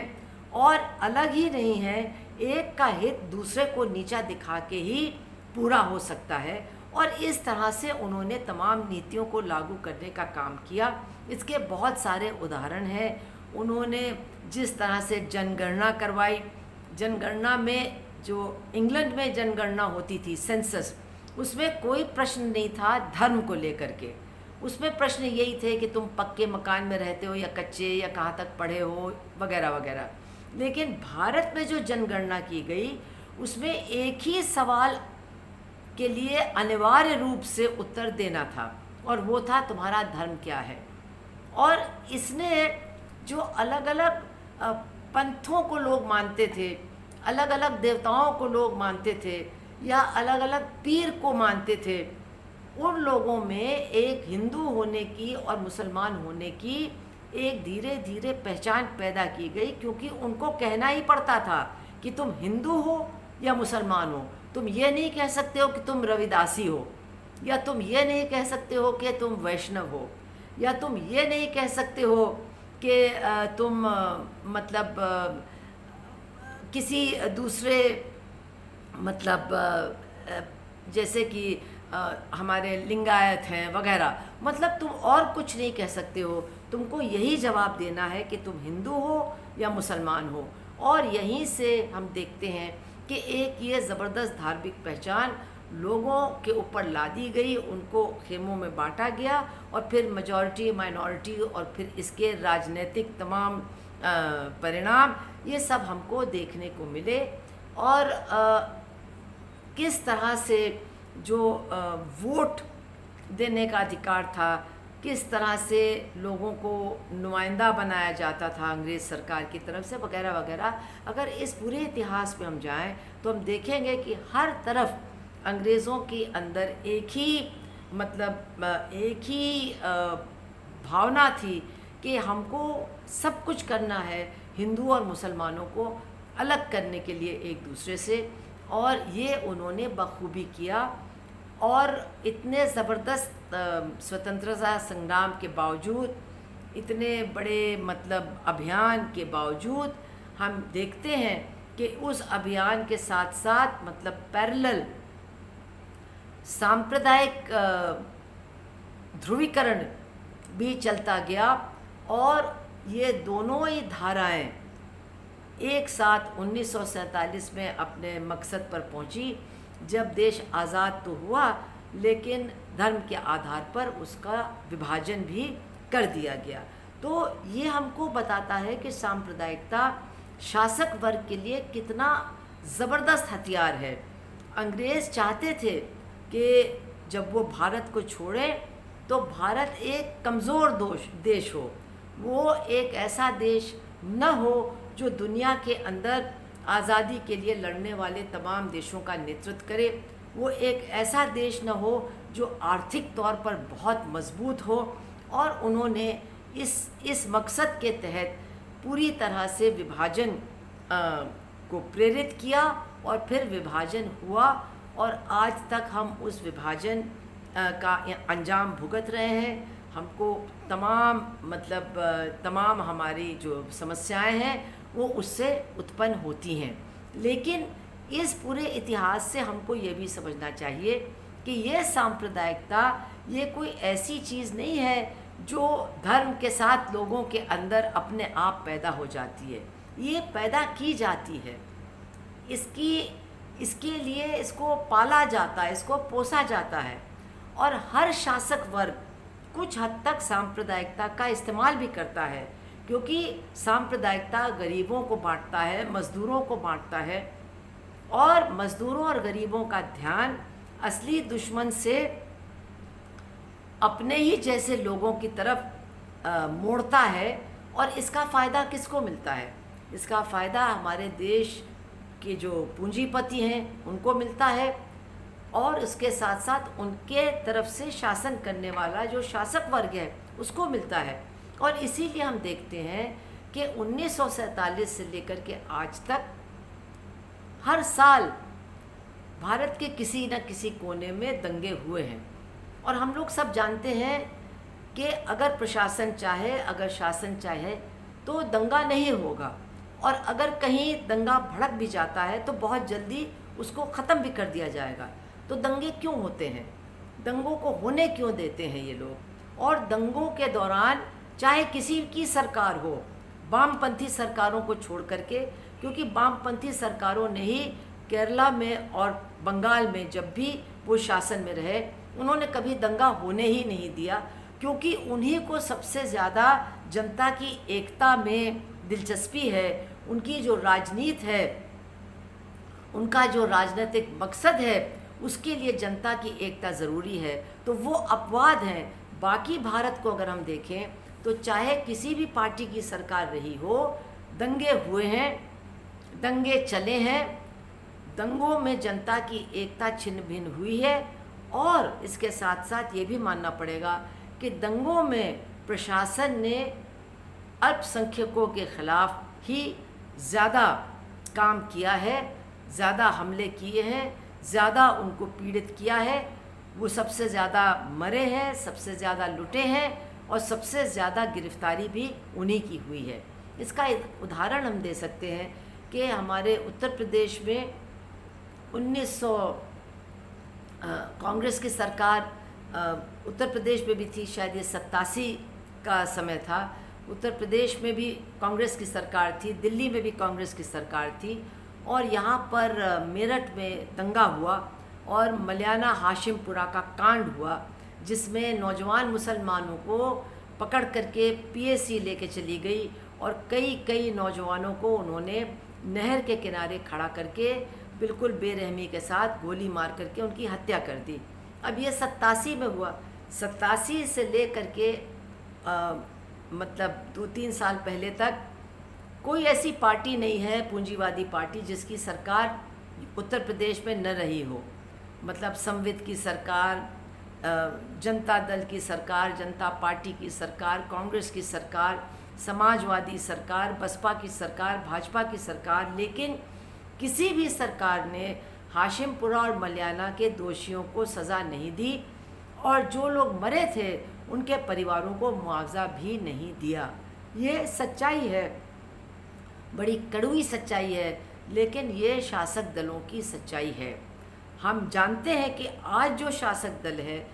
और अलग ही नहीं है, एक का हित दूसरे को नीचा दिखा के ही पूरा हो सकता है और इस तरह से उन्होंने तमाम नीतियों को लागू करने का काम किया। इसके बहुत सारे उदाहरण हैं। उन्होंने जिस तरह से जनगणना करवाई, जनगणना में जो इंग्लैंड में जनगणना होती थी, सेंसस, उसमें कोई प्रश्न नहीं था धर्म को लेकर के। उसमें प्रश्न यही थे कि तुम पक्के मकान में रहते हो या कच्चे, या कहाँ तक पढ़े हो, वगैरह वगैरह। लेकिन भारत में जो जनगणना की गई उसमें एक ही सवाल के लिए अनिवार्य रूप से उत्तर देना था और वो था तुम्हारा धर्म क्या है। और इसने जो अलग अलग पंथों को लोग मानते थे, अलग अलग देवताओं को लोग मानते थे या अलग अलग पीर को मानते थे, उन लोगों में एक हिंदू होने की और मुसलमान होने की एक धीरे धीरे पहचान पैदा की गई, क्योंकि उनको कहना ही पड़ता था कि तुम हिंदू हो या मुसलमान हो। तुम ये नहीं कह सकते हो कि तुम रविदासी हो, या तुम ये नहीं कह सकते हो कि तुम वैष्णव हो, या तुम ये नहीं कह सकते हो कि तुम मतलब किसी दूसरे मतलब जैसे कि हमारे लिंगायत हैं वगैरह, मतलब तुम और कुछ नहीं कह सकते हो। तुमको यही जवाब देना है कि तुम हिंदू हो या मुसलमान हो। और यहीं से हम देखते हैं कि एक ये ज़बरदस्त धार्मिक पहचान लोगों के ऊपर लादी गई, उनको खेमों में बांटा गया और फिर मेजॉरिटी, माइनॉरिटी और फिर इसके राजनीतिक तमाम परिणाम ये सब हमको देखने को मिले। और किस तरह से जो वोट देने का अधिकार था, किस तरह से लोगों को नुमाइंदा बनाया जाता था अंग्रेज़ सरकार की तरफ से, वगैरह वगैरह। अगर इस पूरे इतिहास में हम जाएं तो हम देखेंगे कि हर तरफ अंग्रेज़ों के अंदर एक ही भावना थी कि हमको सब कुछ करना है हिंदू और मुसलमानों को अलग करने के लिए एक दूसरे से, और ये उन्होंने बखूबी किया। और इतने ज़बरदस्त स्वतंत्रता संग्राम के बावजूद, इतने बड़े मतलब अभियान के बावजूद, हम देखते हैं कि उस अभियान के साथ साथ मतलब पैरेलल सांप्रदायिक ध्रुवीकरण भी चलता गया और ये दोनों ही धाराएं एक साथ 1947 में अपने मकसद पर पहुंची, जब देश आज़ाद तो हुआ लेकिन धर्म के आधार पर उसका विभाजन भी कर दिया गया। तो ये हमको बताता है कि सांप्रदायिकता शासक वर्ग के लिए कितना ज़बरदस्त हथियार है। अंग्रेज़ चाहते थे कि जब वो भारत को छोड़े तो भारत एक कमज़ोर देश हो, वो एक ऐसा देश न हो जो दुनिया के अंदर आज़ादी के लिए लड़ने वाले तमाम देशों का नेतृत्व करे, वो एक ऐसा देश न हो जो आर्थिक तौर पर बहुत मजबूत हो। और उन्होंने इस मकसद के तहत पूरी तरह से विभाजन को प्रेरित किया और फिर विभाजन हुआ और आज तक हम उस विभाजन का अंजाम भुगत रहे हैं। हमको तमाम हमारी जो समस्याएं हैं वो उससे उत्पन्न होती हैं। लेकिन इस पूरे इतिहास से हमको ये भी समझना चाहिए कि ये सांप्रदायिकता ये कोई ऐसी चीज़ नहीं है जो धर्म के साथ लोगों के अंदर अपने आप पैदा हो जाती है, ये पैदा की जाती है। इसके लिए इसको पाला जाता है, इसको पोसा जाता है और हर शासक वर्ग कुछ हद तक सांप्रदायिकता का इस्तेमाल भी करता है, क्योंकि सांप्रदायिकता गरीबों को बांटता है, मज़दूरों को बांटता है और मज़दूरों और गरीबों का ध्यान असली दुश्मन से अपने ही जैसे लोगों की तरफ मोड़ता है। और इसका फ़ायदा किसको मिलता है? इसका फ़ायदा हमारे देश के जो पूंजीपति हैं उनको मिलता है और इसके साथ साथ उनके तरफ से शासन करने वाला जो शासक वर्ग है उसको मिलता है। और इसीलिए हम देखते हैं कि 1947 से लेकर के आज तक हर साल भारत के किसी न किसी कोने में दंगे हुए हैं। और हम लोग सब जानते हैं कि अगर प्रशासन चाहे, अगर शासन चाहे तो दंगा नहीं होगा, और अगर कहीं दंगा भड़क भी जाता है तो बहुत जल्दी उसको ख़त्म भी कर दिया जाएगा। तो दंगे क्यों होते हैं? दंगों को होने क्यों देते हैं ये लोग? और दंगों के दौरान चाहे किसी की सरकार हो, वामपंथी सरकारों को छोड़ करके, क्योंकि वामपंथी सरकारों ने ही केरला में और बंगाल में जब भी वो शासन में रहे उन्होंने कभी दंगा होने ही नहीं दिया, क्योंकि उन्हीं को सबसे ज़्यादा जनता की एकता में दिलचस्पी है। उनकी जो राजनीति है, उनका जो राजनीतिक मकसद है, उसके लिए जनता की एकता ज़रूरी है। तो वो अपवाद हैं। बाकी भारत को अगर हम देखें तो चाहे किसी भी पार्टी की सरकार रही हो, दंगे हुए हैं, दंगे चले हैं, दंगों में जनता की एकता छिन्न भिन्न हुई है। और इसके साथ साथ ये भी मानना पड़ेगा कि दंगों में प्रशासन ने अल्पसंख्यकों के ख़िलाफ़ ही ज़्यादा काम किया है, ज़्यादा हमले किए हैं, ज़्यादा उनको पीड़ित किया है। वो सबसे ज़्यादा मरे हैं, सबसे ज़्यादा लुटे हैं और सबसे ज़्यादा गिरफ्तारी भी उन्हीं की हुई है। इसका एक उदाहरण हम दे सकते हैं कि हमारे उत्तर प्रदेश में 1900 कांग्रेस की सरकार उत्तर प्रदेश में भी थी, शायद ये 87 का समय था। उत्तर प्रदेश में भी कांग्रेस की सरकार थी, दिल्ली में भी कांग्रेस की सरकार थी और यहाँ पर मेरठ में दंगा हुआ और मलियाना हाशिमपुरा का कांड हुआ, जिसमें नौजवान मुसलमानों को पकड़ करके पीएसी लेके चली गई और कई नौजवानों को उन्होंने नहर के किनारे खड़ा करके बिल्कुल बेरहमी के साथ गोली मार करके उनकी हत्या कर दी। अब ये 87 में हुआ। 87 से ले करके मतलब 2-3 साल पहले तक कोई ऐसी पार्टी नहीं है, पूंजीवादी पार्टी, जिसकी सरकार उत्तर प्रदेश में न रही हो। मतलब संविद की सरकार, जनता दल की सरकार, जनता पार्टी की सरकार, कांग्रेस की सरकार, समाजवादी सरकार, बसपा की सरकार, भाजपा की सरकार, लेकिन किसी भी सरकार ने हाशिमपुरा और मलियाना के दोषियों को सज़ा नहीं दी और जो लोग मरे थे उनके परिवारों को मुआवजा भी नहीं दिया। ये सच्चाई है, बड़ी कड़वी सच्चाई है, लेकिन ये शासक दलों की सच्चाई है। हम जानते हैं कि आज जो शासक दल है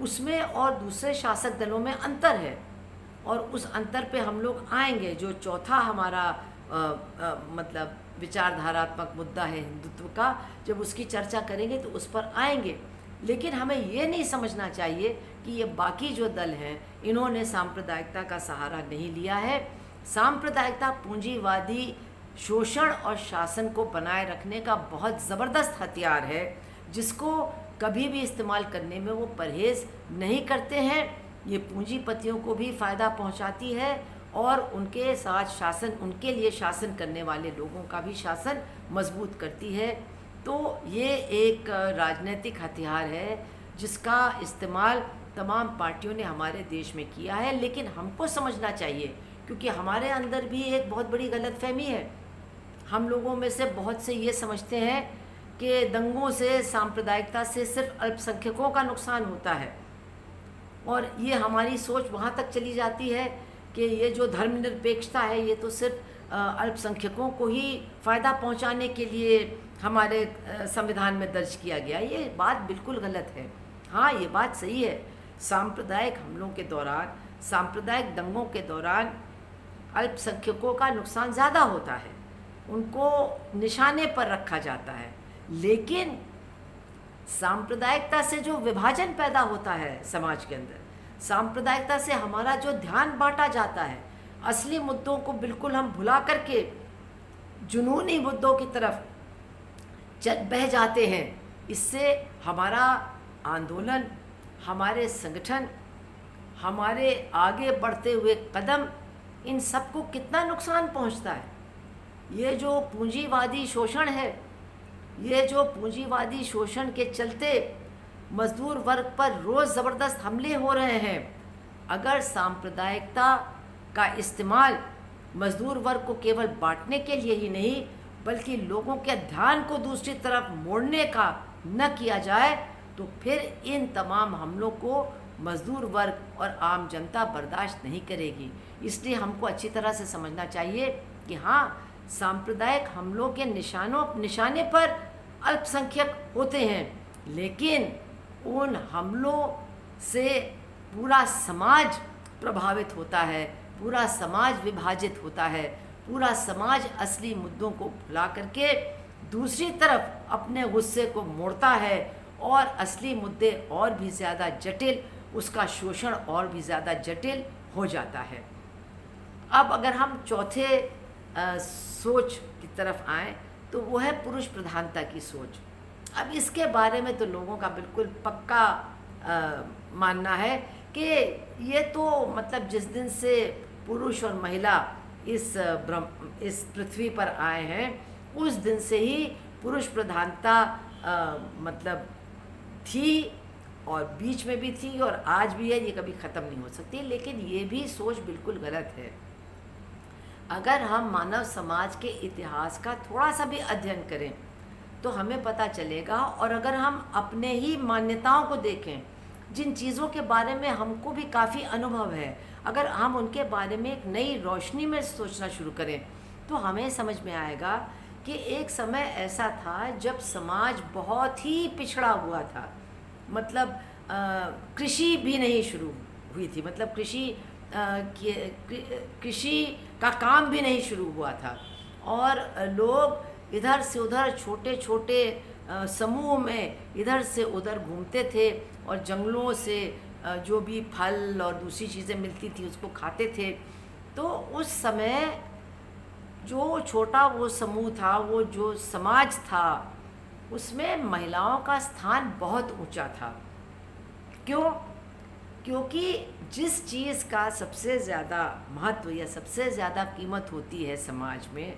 उसमें और दूसरे शासक दलों में अंतर है और उस अंतर पे हम लोग आएंगे। जो चौथा हमारा मतलब विचारधारात्मक मुद्दा है हिंदुत्व का, जब उसकी चर्चा करेंगे तो उस पर आएंगे। लेकिन हमें ये नहीं समझना चाहिए कि ये बाकी जो दल हैं इन्होंने सांप्रदायिकता का सहारा नहीं लिया है। सांप्रदायिकता पूंजीवादी शोषण और शासन को बनाए रखने का बहुत ज़बरदस्त हथियार है, जिसको कभी भी इस्तेमाल करने में वो परहेज़ नहीं करते हैं। ये पूंजीपतियों को भी फ़ायदा पहुंचाती है और उनके साथ शासन, उनके लिए शासन करने वाले लोगों का भी शासन मजबूत करती है। तो ये एक राजनीतिक हथियार है जिसका इस्तेमाल तमाम पार्टियों ने हमारे देश में किया है। लेकिन हमको समझना चाहिए, क्योंकि हमारे अंदर भी एक बहुत बड़ी गलतफहमी है। हम लोगों में से बहुत से ये समझते हैं कि दंगों से, सांप्रदायिकता से सिर्फ अल्पसंख्यकों का नुकसान होता है, और ये हमारी सोच वहाँ तक चली जाती है कि ये जो धर्मनिरपेक्षता है ये तो सिर्फ अल्पसंख्यकों को ही फ़ायदा पहुँचाने के लिए हमारे संविधान में दर्ज किया गया। ये बात बिल्कुल गलत है। हाँ, ये बात सही है, सांप्रदायिक हमलों के दौरान, सांप्रदायिक दंगों के दौरान अल्पसंख्यकों का नुकसान ज़्यादा होता है, उनको निशाने पर रखा जाता है। लेकिन सांप्रदायिकता से जो विभाजन पैदा होता है समाज के अंदर, सांप्रदायिकता से हमारा जो ध्यान बांटा जाता है, असली मुद्दों को बिल्कुल हम भुला करके जुनूनी मुद्दों की तरफ बह जाते हैं। इससे हमारा आंदोलन, हमारे संगठन, हमारे आगे बढ़ते हुए कदम, इन सबको कितना नुकसान पहुंचता है। ये जो पूंजीवादी शोषण है, ये जो पूंजीवादी शोषण के चलते मजदूर वर्ग पर रोज़ ज़बरदस्त हमले हो रहे हैं। अगर सांप्रदायिकता का इस्तेमाल मजदूर वर्ग को केवल बांटने के लिए ही नहीं, बल्कि लोगों के ध्यान को दूसरी तरफ मोड़ने का न किया जाए, तो फिर इन तमाम हमलों को मजदूर वर्ग और आम जनता बर्दाश्त नहीं करेगी। इसलिए हमको अच्छी तरह से समझना चाहिए कि हाँ, सांप्रदायिक हमलों के निशाने पर अल्पसंख्यक होते हैं, लेकिन उन हमलों से पूरा समाज प्रभावित होता है, पूरा समाज विभाजित होता है, पूरा समाज असली मुद्दों को भुला करके दूसरी तरफ अपने गुस्से को मोड़ता है, और असली मुद्दे और भी ज़्यादा जटिल, उसका शोषण और भी ज़्यादा जटिल हो जाता है। अब अगर हम चौथे सोच की तरफ आएँ, तो वो है पुरुष प्रधानता की सोच। अब इसके बारे में तो लोगों का बिल्कुल पक्का मानना है कि ये तो मतलब जिस दिन से पुरुष और महिला इस पृथ्वी पर आए हैं, उस दिन से ही पुरुष प्रधानता मतलब थी, और बीच में भी थी और आज भी है, ये कभी ख़त्म नहीं हो सकती। लेकिन ये भी सोच बिल्कुल गलत है। अगर हम मानव समाज के इतिहास का थोड़ा सा भी अध्ययन करें तो हमें पता चलेगा, और अगर हम अपने ही मान्यताओं को देखें, जिन चीज़ों के बारे में हमको भी काफ़ी अनुभव है, अगर हम उनके बारे में एक नई रोशनी में सोचना शुरू करें, तो हमें समझ में आएगा कि एक समय ऐसा था जब समाज बहुत ही पिछड़ा हुआ था। मतलब कृषि भी नहीं शुरू हुई थी, मतलब कृषि का काम भी नहीं शुरू हुआ था, और लोग इधर से उधर छोटे छोटे समूह में इधर से उधर घूमते थे, और जंगलों से जो भी फल और दूसरी चीज़ें मिलती थी उसको खाते थे। तो उस समय जो छोटा वो समूह था, वो जो समाज था, उसमें महिलाओं का स्थान बहुत ऊंचा था। क्यों? क्योंकि जिस चीज़ का सबसे ज़्यादा महत्व या सबसे ज़्यादा कीमत होती है समाज में,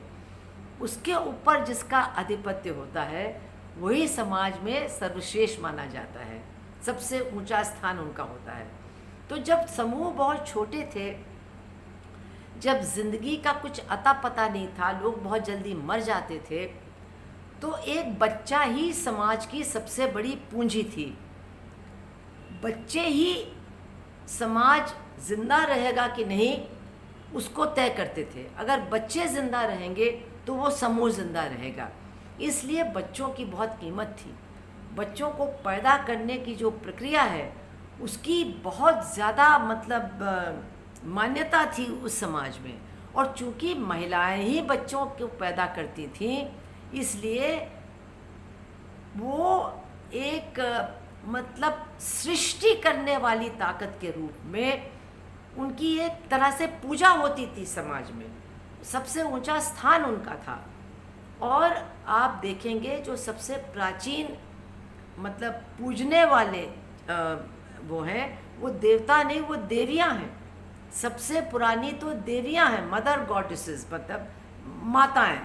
उसके ऊपर जिसका आधिपत्य होता है, वही समाज में सर्वश्रेष्ठ माना जाता है, सबसे ऊंचा स्थान उनका होता है। तो जब समूह बहुत छोटे थे, जब ज़िंदगी का कुछ अता पता नहीं था, लोग बहुत जल्दी मर जाते थे, तो एक बच्चा ही समाज की सबसे बड़ी पूंजी थी। बच्चे ही समाज जिंदा रहेगा कि नहीं उसको तय करते थे। अगर बच्चे ज़िंदा रहेंगे तो वो समूह ज़िंदा रहेगा। इसलिए बच्चों की बहुत कीमत थी। बच्चों को पैदा करने की जो प्रक्रिया है उसकी बहुत ज़्यादा मतलब मान्यता थी उस समाज में, और चूँकि महिलाएं ही बच्चों को पैदा करती थीं, इसलिए वो एक मतलब सृष्टि करने वाली ताकत के रूप में उनकी एक तरह से पूजा होती थी समाज में, सबसे ऊंचा स्थान उनका था। और आप देखेंगे जो सबसे प्राचीन मतलब पूजने वाले वो हैं, वो देवता नहीं, वो देवियां हैं। सबसे पुरानी तो देवियां हैं, मदर गॉडेसेस, मतलब माताएं।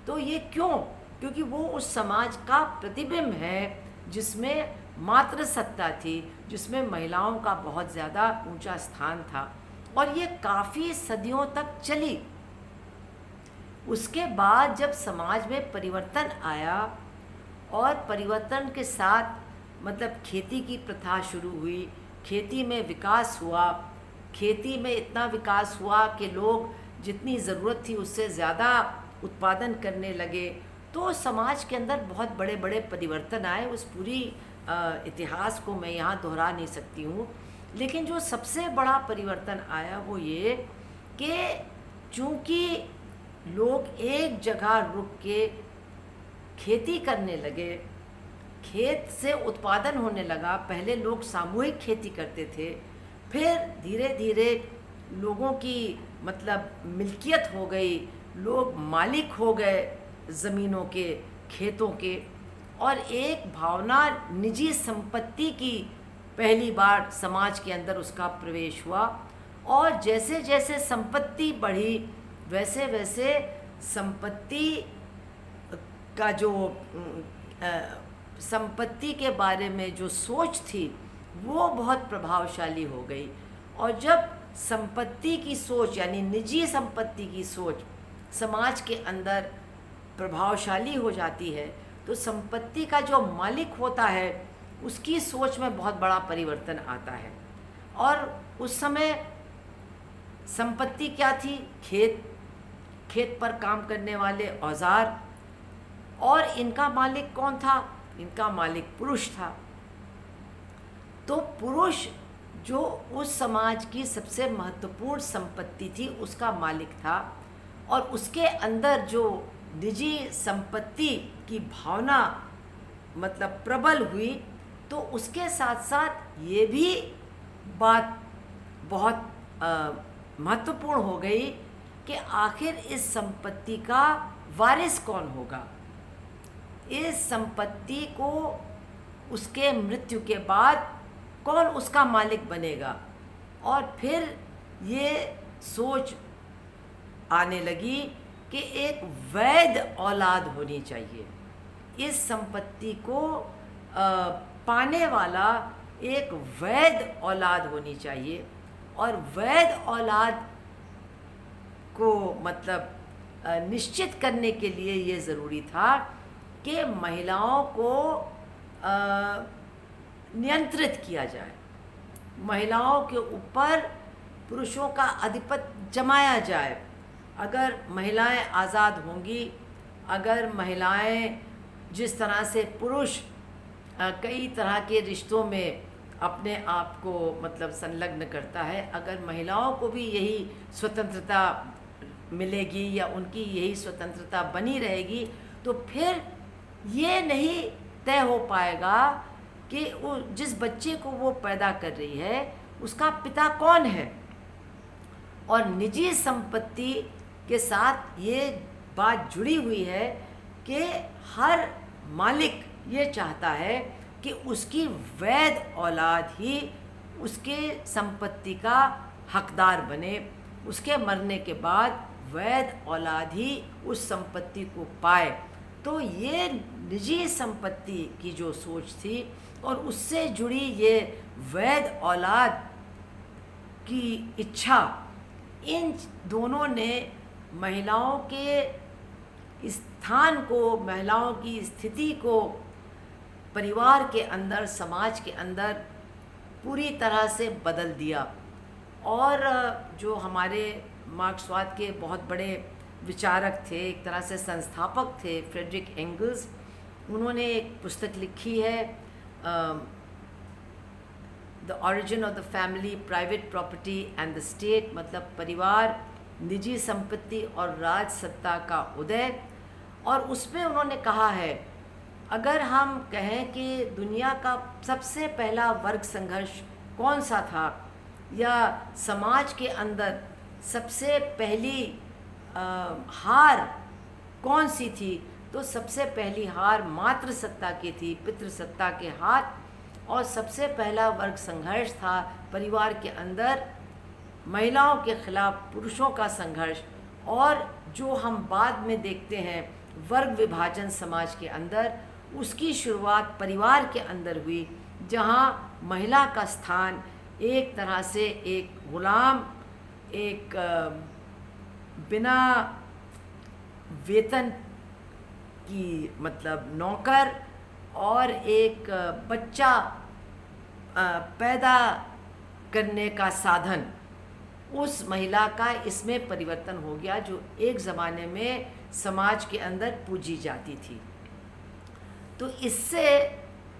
तो ये क्यों? क्योंकि वो उस समाज का प्रतिबिंब है जिसमें मातृसत्ता थी, जिसमें महिलाओं का बहुत ज़्यादा ऊंचा स्थान था, और ये काफ़ी सदियों तक चली। उसके बाद जब समाज में परिवर्तन आया और परिवर्तन के साथ मतलब खेती की प्रथा शुरू हुई, खेती में विकास हुआ, खेती में इतना विकास हुआ कि लोग जितनी ज़रूरत थी उससे ज़्यादा उत्पादन करने लगे, तो समाज के अंदर बहुत बड़े बड़े परिवर्तन आए। उस पूरी इतिहास को मैं यहाँ दोहरा नहीं सकती हूँ, लेकिन जो सबसे बड़ा परिवर्तन आया वो ये कि चूँकि लोग एक जगह रुक के खेती करने लगे, खेत से उत्पादन होने लगा। पहले लोग सामूहिक खेती करते थे, फिर धीरे धीरे लोगों की मतलब मिल्कियत हो गई, लोग मालिक हो गए ज़मीनों के, खेतों के, और एक भावना निजी संपत्ति की पहली बार समाज के अंदर उसका प्रवेश हुआ। और जैसे जैसे संपत्ति बढ़ी वैसे वैसे संपत्ति का जो संपत्ति के बारे में जो सोच थी वो बहुत प्रभावशाली हो गई। और जब संपत्ति की सोच यानी निजी संपत्ति की सोच समाज के अंदर प्रभावशाली हो जाती है तो संपत्ति का जो मालिक होता है उसकी सोच में बहुत बड़ा परिवर्तन आता है। और उस समय संपत्ति क्या थी? खेत, खेत पर काम करने वाले औजार, और इनका मालिक कौन था? इनका मालिक पुरुष था। तो पुरुष जो उस समाज की सबसे महत्वपूर्ण संपत्ति थी उसका मालिक था, और उसके अंदर जो निजी संपत्ति की भावना मतलब प्रबल हुई, तो उसके साथ साथ ये भी बात बहुत महत्वपूर्ण हो गई कि आखिर इस संपत्ति का वारिस कौन होगा, इस संपत्ति को उसके मृत्यु के बाद कौन उसका मालिक बनेगा। और फिर ये सोच आने लगी कि एक वैध औलाद होनी चाहिए, इस संपत्ति को पाने वाला एक वैध औलाद होनी चाहिए। और वैध औलाद को मतलब निश्चित करने के लिए ये ज़रूरी था कि महिलाओं को नियंत्रित किया जाए, महिलाओं के ऊपर पुरुषों का आधिपत्य जमाया जाए। अगर महिलाएं आज़ाद होंगी, अगर महिलाएं जिस तरह से पुरुष कई तरह के रिश्तों में अपने आप को मतलब संलग्न करता है, अगर महिलाओं को भी यही स्वतंत्रता मिलेगी या उनकी यही स्वतंत्रता बनी रहेगी, तो फिर ये नहीं तय हो पाएगा कि वो जिस बच्चे को वो पैदा कर रही है उसका पिता कौन है। और निजी संपत्ति के साथ ये बात जुड़ी हुई है कि हर मालिक ये चाहता है कि उसकी वैध औलाद ही उसके संपत्ति का हकदार बने, उसके मरने के बाद वैध औलाद ही उस संपत्ति को पाए। तो ये निजी संपत्ति की जो सोच थी और उससे जुड़ी ये वैध औलाद की इच्छा, इन दोनों ने महिलाओं के स्थान को, महिलाओं की स्थिति को परिवार के अंदर, समाज के अंदर पूरी तरह से बदल दिया। और जो हमारे मार्क्सवाद के बहुत बड़े विचारक थे, एक तरह से संस्थापक थे, फ्रेडरिक एंगल्स, उन्होंने एक पुस्तक लिखी है the origin of the family, private property and the state, मतलब परिवार, निजी संपत्ति और राज सत्ता का उदय। और उसमें उन्होंने कहा है अगर हम कहें कि दुनिया का सबसे पहला वर्ग संघर्ष कौन सा था, या समाज के अंदर सबसे पहली हार कौन सी थी, तो सबसे पहली हार मातृसत्ता की थी, पितृसत्ता के हाथ। और सबसे पहला वर्ग संघर्ष था परिवार के अंदर महिलाओं के खिलाफ पुरुषों का संघर्ष। और जो हम बाद में देखते हैं वर्ग विभाजन समाज के अंदर, उसकी शुरुआत परिवार के अंदर हुई, जहाँ महिला का स्थान एक तरह से एक गुलाम, एक बिना वेतन की मतलब नौकर, और एक बच्चा पैदा करने का साधन, उस महिला का इसमें परिवर्तन हो गया, जो एक ज़माने में समाज के अंदर पूजी जाती थी। तो इससे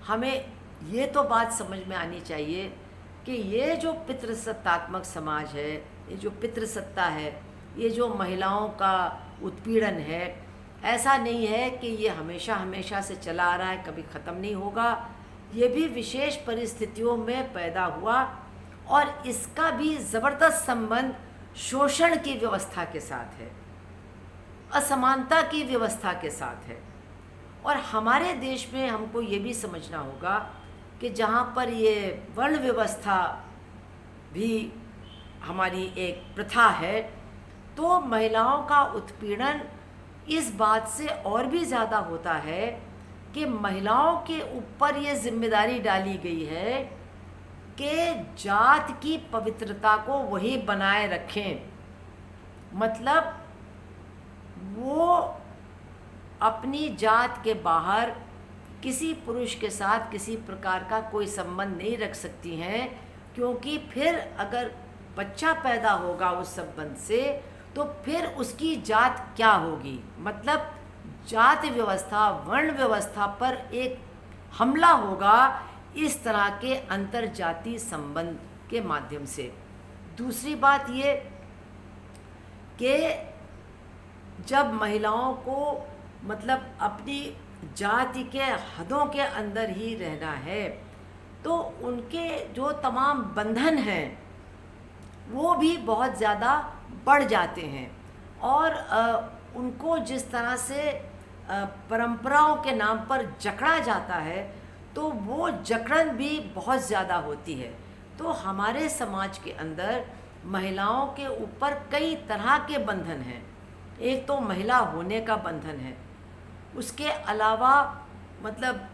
हमें ये तो बात समझ में आनी चाहिए कि ये जो पितृसत्तात्मक समाज है, ये जो पितृसत्ता है, ये जो महिलाओं का उत्पीड़न है, ऐसा नहीं है कि ये हमेशा हमेशा से चला आ रहा है, कभी ख़त्म नहीं होगा। ये भी विशेष परिस्थितियों में पैदा हुआ, और इसका भी ज़बरदस्त संबंध शोषण की व्यवस्था के साथ है, असमानता की व्यवस्था के साथ है। और हमारे देश में हमको ये भी समझना होगा कि जहाँ पर ये वर्ण व्यवस्था भी हमारी एक प्रथा है, तो महिलाओं का उत्पीड़न इस बात से और भी ज़्यादा होता है कि महिलाओं के ऊपर ये जिम्मेदारी डाली गई है कि जात की पवित्रता को वही बनाए रखें। मतलब वो अपनी जात के बाहर किसी पुरुष के साथ किसी प्रकार का कोई संबंध नहीं रख सकती हैं, क्योंकि फिर अगर बच्चा पैदा होगा उस संबंध से, तो फिर उसकी जात क्या होगी। मतलब जात व्यवस्था, वर्ण व्यवस्था पर एक हमला होगा इस तरह के अंतर्जातीय संबंध के माध्यम से। दूसरी बात ये कि जब महिलाओं को मतलब अपनी जाति के हदों के अंदर ही रहना है, तो उनके जो तमाम बंधन हैं वो भी बहुत ज़्यादा बढ़ जाते हैं। और उनको जिस तरह से परंपराओं के नाम पर जकड़ा जाता है, तो वो जकड़न भी बहुत ज़्यादा होती है। तो हमारे समाज के अंदर महिलाओं के ऊपर कई तरह के बंधन हैं। एक तो महिला होने का बंधन है, उसके अलावा मतलब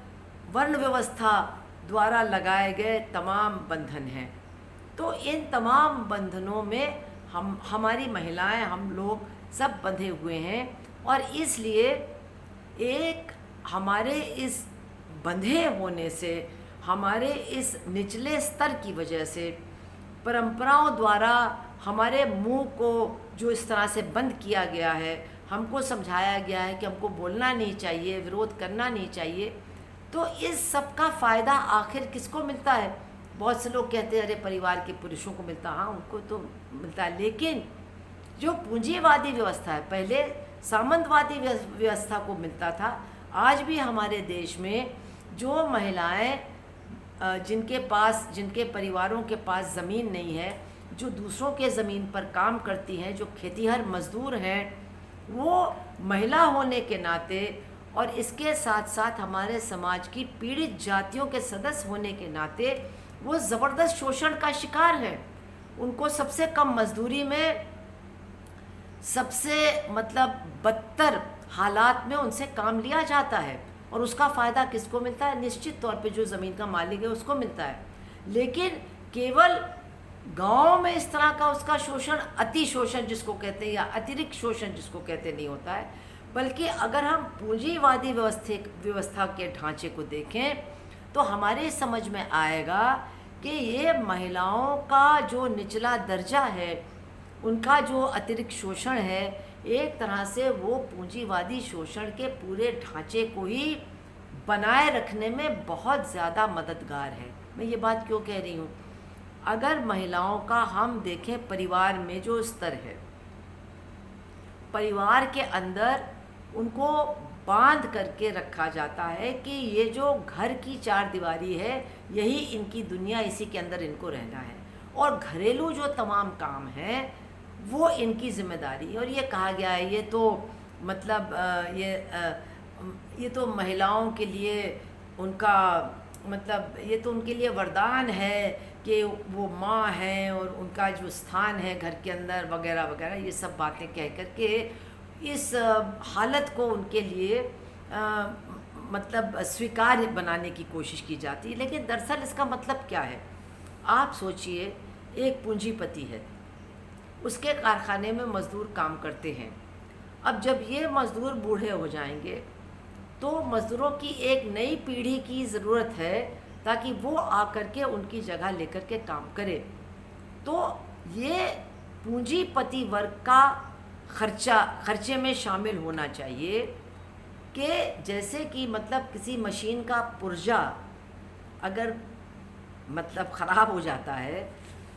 वर्ण व्यवस्था द्वारा लगाए गए तमाम बंधन हैं। तो इन तमाम बंधनों में हमारी महिलाएं, हम लोग सब बंधे हुए हैं। और इसलिए एक हमारे इस बंधे होने से, हमारे इस निचले स्तर की वजह से, परंपराओं द्वारा हमारे मुंह को जो इस तरह से बंद किया गया है, हमको समझाया गया है कि हमको बोलना नहीं चाहिए, विरोध करना नहीं चाहिए, तो इस सब का फ़ायदा आखिर किसको मिलता है। बहुत से लोग कहते हैं अरे परिवार के पुरुषों को मिलता, हाँ उनको तो मिलता है, लेकिन जो पूंजीवादी व्यवस्था है, पहले सामंतवादी व्यवस्था को मिलता था। आज भी हमारे देश में जो महिलाएं जिनके परिवारों के पास ज़मीन नहीं है, जो दूसरों के ज़मीन पर काम करती हैं, जो खेतीहर मजदूर हैं, वो महिला होने के नाते और इसके साथ साथ हमारे समाज की पीड़ित जातियों के सदस्य होने के नाते वो ज़बरदस्त शोषण का शिकार हैं। उनको सबसे कम मजदूरी में, सबसे मतलब बदतर हालात में उनसे काम लिया जाता है, और उसका फ़ायदा किसको मिलता है? निश्चित तौर पे जो ज़मीन का मालिक है उसको मिलता है। लेकिन केवल गांव में इस तरह का उसका शोषण, अति शोषण जिसको कहते हैं या अतिरिक्त शोषण जिसको कहते नहीं होता है, बल्कि अगर हम पूंजीवादी व्यवस्था के ढांचे को देखें तो हमारे समझ में आएगा कि ये महिलाओं का जो निचला दर्जा है, उनका जो अतिरिक्त शोषण है, एक तरह से वो पूंजीवादी शोषण के पूरे ढांचे को ही बनाए रखने में बहुत ज़्यादा मददगार है। मैं ये बात क्यों कह रही हूँ? अगर महिलाओं का हम देखें परिवार में जो स्तर है, परिवार के अंदर उनको बांध करके रखा जाता है कि ये जो घर की चार दीवारी है यही इनकी दुनिया, इसी के अंदर इनको रहना है, और घरेलू जो तमाम काम हैं वो इनकी जिम्मेदारी। और ये कहा गया है, ये तो मतलब ये तो महिलाओं के लिए उनका मतलब ये तो उनके लिए वरदान है कि वो माँ हैं और उनका जो स्थान है घर के अंदर वगैरह वगैरह, ये सब बातें कह कर के इस हालत को उनके लिए मतलब स्वीकार्य बनाने की कोशिश की जाती है। लेकिन दरअसल इसका मतलब क्या है? आप सोचिए, एक पूंजीपति है, उसके कारखाने में मज़दूर काम करते हैं। अब जब ये मज़दूर बूढ़े हो जाएंगे तो मज़दूरों की एक नई पीढ़ी की ज़रूरत है ताकि वो आकर के उनकी जगह लेकर के काम करे। तो ये पूंजीपति वर्ग का खर्चे में शामिल होना चाहिए कि जैसे कि मतलब किसी मशीन का पुर्जा अगर मतलब ख़राब हो जाता है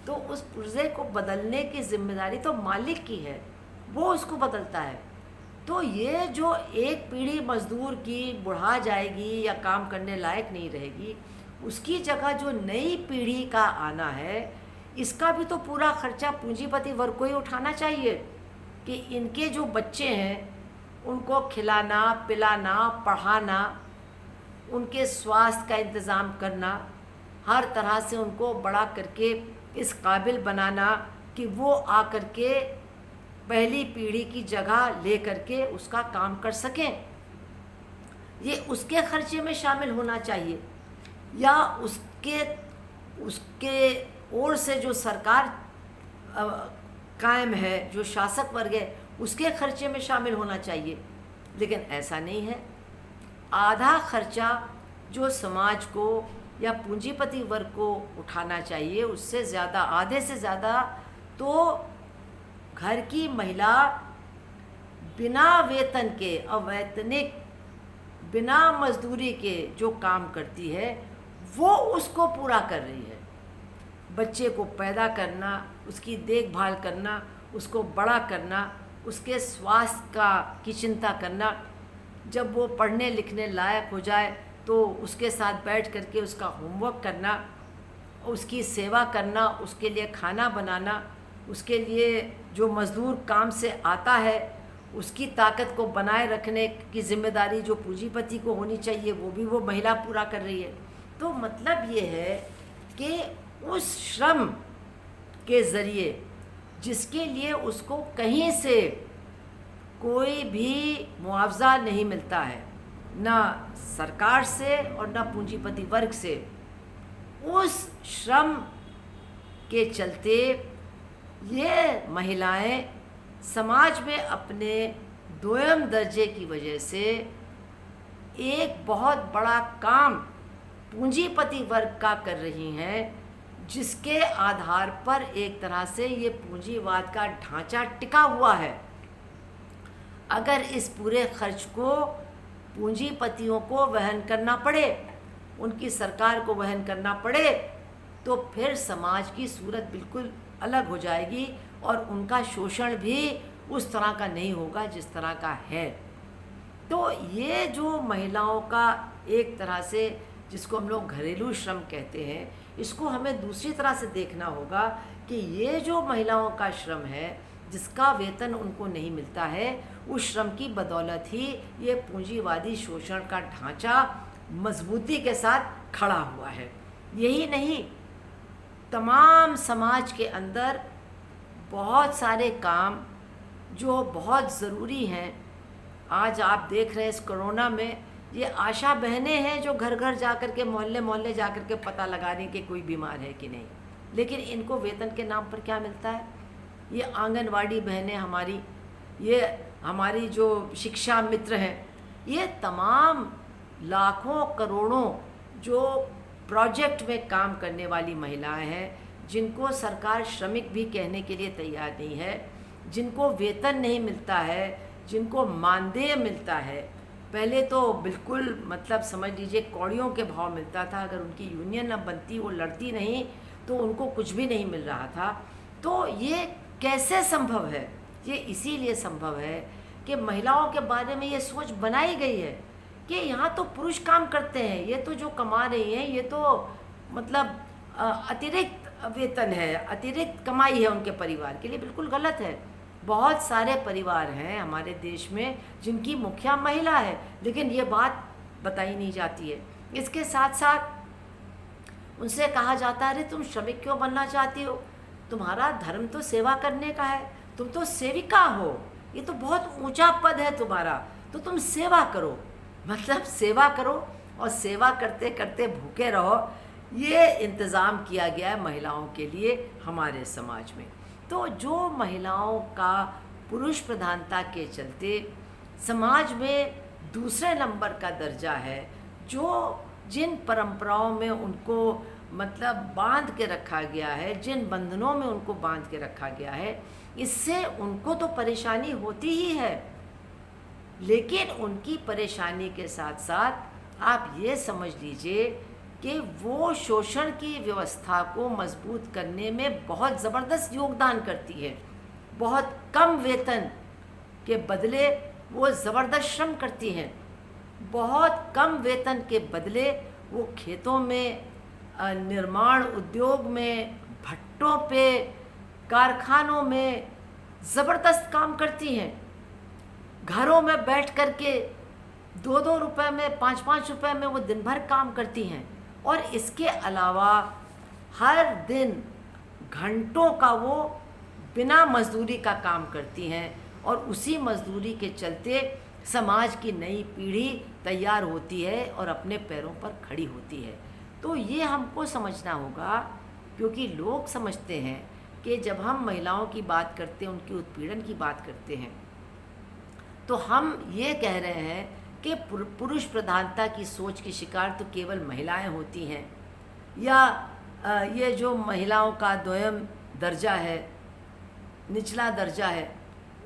तो उस पुर्जे को बदलने की ज़िम्मेदारी तो मालिक की है, वो उसको बदलता है। तो ये जो एक पीढ़ी मज़दूर की बुढ़ा जाएगी या काम करने लायक नहीं रहेगी, उसकी जगह जो नई पीढ़ी का आना है, इसका भी तो पूरा खर्चा पूंजीपति वर्ग को ही उठाना चाहिए कि इनके जो बच्चे हैं उनको खिलाना पिलाना पढ़ाना, उनके स्वास्थ्य का इंतज़ाम करना, हर तरह से उनको बड़ा करके इस काबिल बनाना कि वो आकर के पहली पीढ़ी की जगह ले करके उसका काम कर सकें। ये उसके खर्चे में शामिल होना चाहिए या उसके ओर से जो सरकार कायम है, जो शासक वर्ग है, उसके खर्चे में शामिल होना चाहिए। लेकिन ऐसा नहीं है। आधा खर्चा जो समाज को या पूंजीपति वर्ग को उठाना चाहिए, उससे ज़्यादा, आधे से ज़्यादा तो घर की महिला बिना वेतन के, अवैतनिक, बिना मजदूरी के जो काम करती है वो उसको पूरा कर रही है। बच्चे को पैदा करना, उसकी देखभाल करना, उसको बड़ा करना, उसके स्वास्थ्य की चिंता करना, जब वो पढ़ने लिखने लायक हो जाए तो उसके साथ बैठ करके उसका होमवर्क करना, उसकी सेवा करना, उसके लिए खाना बनाना, उसके लिए जो मज़दूर काम से आता है उसकी ताकत को बनाए रखने की जिम्मेदारी जो पूंजीपति को होनी चाहिए वो भी वो महिला पूरा कर रही है। तो मतलब ये है कि उस श्रम के ज़रिए जिसके लिए उसको कहीं से कोई भी मुआवजा नहीं मिलता है, ना सरकार से और ना पूंजीपति वर्ग से, उस श्रम के चलते ये महिलाएं समाज में अपने दोयम दर्जे की वजह से एक बहुत बड़ा काम पूंजीपति वर्ग का कर रही हैं, जिसके आधार पर एक तरह से ये पूंजीवाद का ढांचा टिका हुआ है। अगर इस पूरे खर्च को पूंजीपतियों को वहन करना पड़े, उनकी सरकार को वहन करना पड़े, तो फिर समाज की सूरत बिल्कुल अलग हो जाएगी और उनका शोषण भी उस तरह का नहीं होगा जिस तरह का है। तो ये जो महिलाओं का एक तरह से, जिसको हम लोग घरेलू श्रम कहते हैं, इसको हमें दूसरी तरह से देखना होगा कि ये जो महिलाओं का श्रम है जिसका वेतन उनको नहीं मिलता है, उस श्रम की बदौलत ही ये पूंजीवादी शोषण का ढांचा मजबूती के साथ खड़ा हुआ है। यही नहीं, तमाम समाज के अंदर बहुत सारे काम जो बहुत ज़रूरी हैं, आज आप देख रहे हैं इस कोरोना में, ये आशा बहनें हैं जो घर घर जा कर के, मोहल्ले मोहल्ले जा कर के पता लगा रही कि कोई बीमार है कि नहीं, लेकिन इनको वेतन के नाम पर क्या मिलता है? ये आंगनवाड़ी बहनें हमारी, ये हमारी जो शिक्षा मित्र हैं, ये तमाम लाखों करोड़ों जो प्रोजेक्ट में काम करने वाली महिलाएं हैं, जिनको सरकार श्रमिक भी कहने के लिए तैयार नहीं है, जिनको वेतन नहीं मिलता है, जिनको मानदेय मिलता है। पहले तो बिल्कुल मतलब समझ लीजिए कौड़ियों के भाव मिलता था, अगर उनकी यूनियन न बनती, वो लड़ती नहीं, तो उनको कुछ भी नहीं मिल रहा था। तो ये कैसे संभव है? ये इसीलिए संभव है कि महिलाओं के बारे में ये सोच बनाई गई है कि यहाँ तो पुरुष काम करते हैं, ये तो जो कमा रही हैं ये तो मतलब अतिरिक्त वेतन है, अतिरिक्त कमाई है उनके परिवार के लिए। बिल्कुल गलत है। बहुत सारे परिवार हैं हमारे देश में जिनकी मुखिया महिला है, लेकिन ये बात बताई नहीं जाती है। इसके साथ साथ उनसे कहा जाता है, अरे तुम श्रमिक क्यों बनना चाहती हो, तुम्हारा धर्म तो सेवा करने का है, तुम तो सेविका हो, ये तो बहुत ऊंचा पद है तुम्हारा, तो तुम सेवा करो। मतलब सेवा करो और सेवा करते करते भूखे रहो, ये इंतज़ाम किया गया है महिलाओं के लिए हमारे समाज में। तो जो महिलाओं का पुरुष प्रधानता के चलते समाज में दूसरे नंबर का दर्जा है, जो जिन परंपराओं में उनको मतलब बांध के रखा गया है, जिन बंधनों में उनको बांध के रखा गया है, इससे उनको तो परेशानी होती ही है। लेकिन उनकी परेशानी के साथ साथ आप ये समझ लीजिए कि वो शोषण की व्यवस्था को मजबूत करने में बहुत ज़बरदस्त योगदान करती है। बहुत कम वेतन के बदले वो ज़बरदस्त श्रम करती हैं। बहुत कम वेतन के बदले वो खेतों में, निर्माण उद्योग में, भट्टों पे, कारखानों में ज़बरदस्त काम करती हैं। घरों में बैठ कर के 2-2 रुपए में, 5-5 रुपए में वो दिन भर काम करती हैं। और इसके अलावा हर दिन घंटों का वो बिना मजदूरी का काम करती हैं, और उसी मजदूरी के चलते समाज की नई पीढ़ी तैयार होती है और अपने पैरों पर खड़ी होती है। तो ये हमको समझना होगा, क्योंकि लोग समझते हैं कि जब हम महिलाओं की बात करते हैं, उनके उत्पीड़न की बात करते हैं, तो हम ये कह रहे हैं कि पुरुष प्रधानता की सोच की शिकार तो केवल महिलाएं होती हैं, या ये जो महिलाओं का द्वयम दर्जा है, निचला दर्जा है,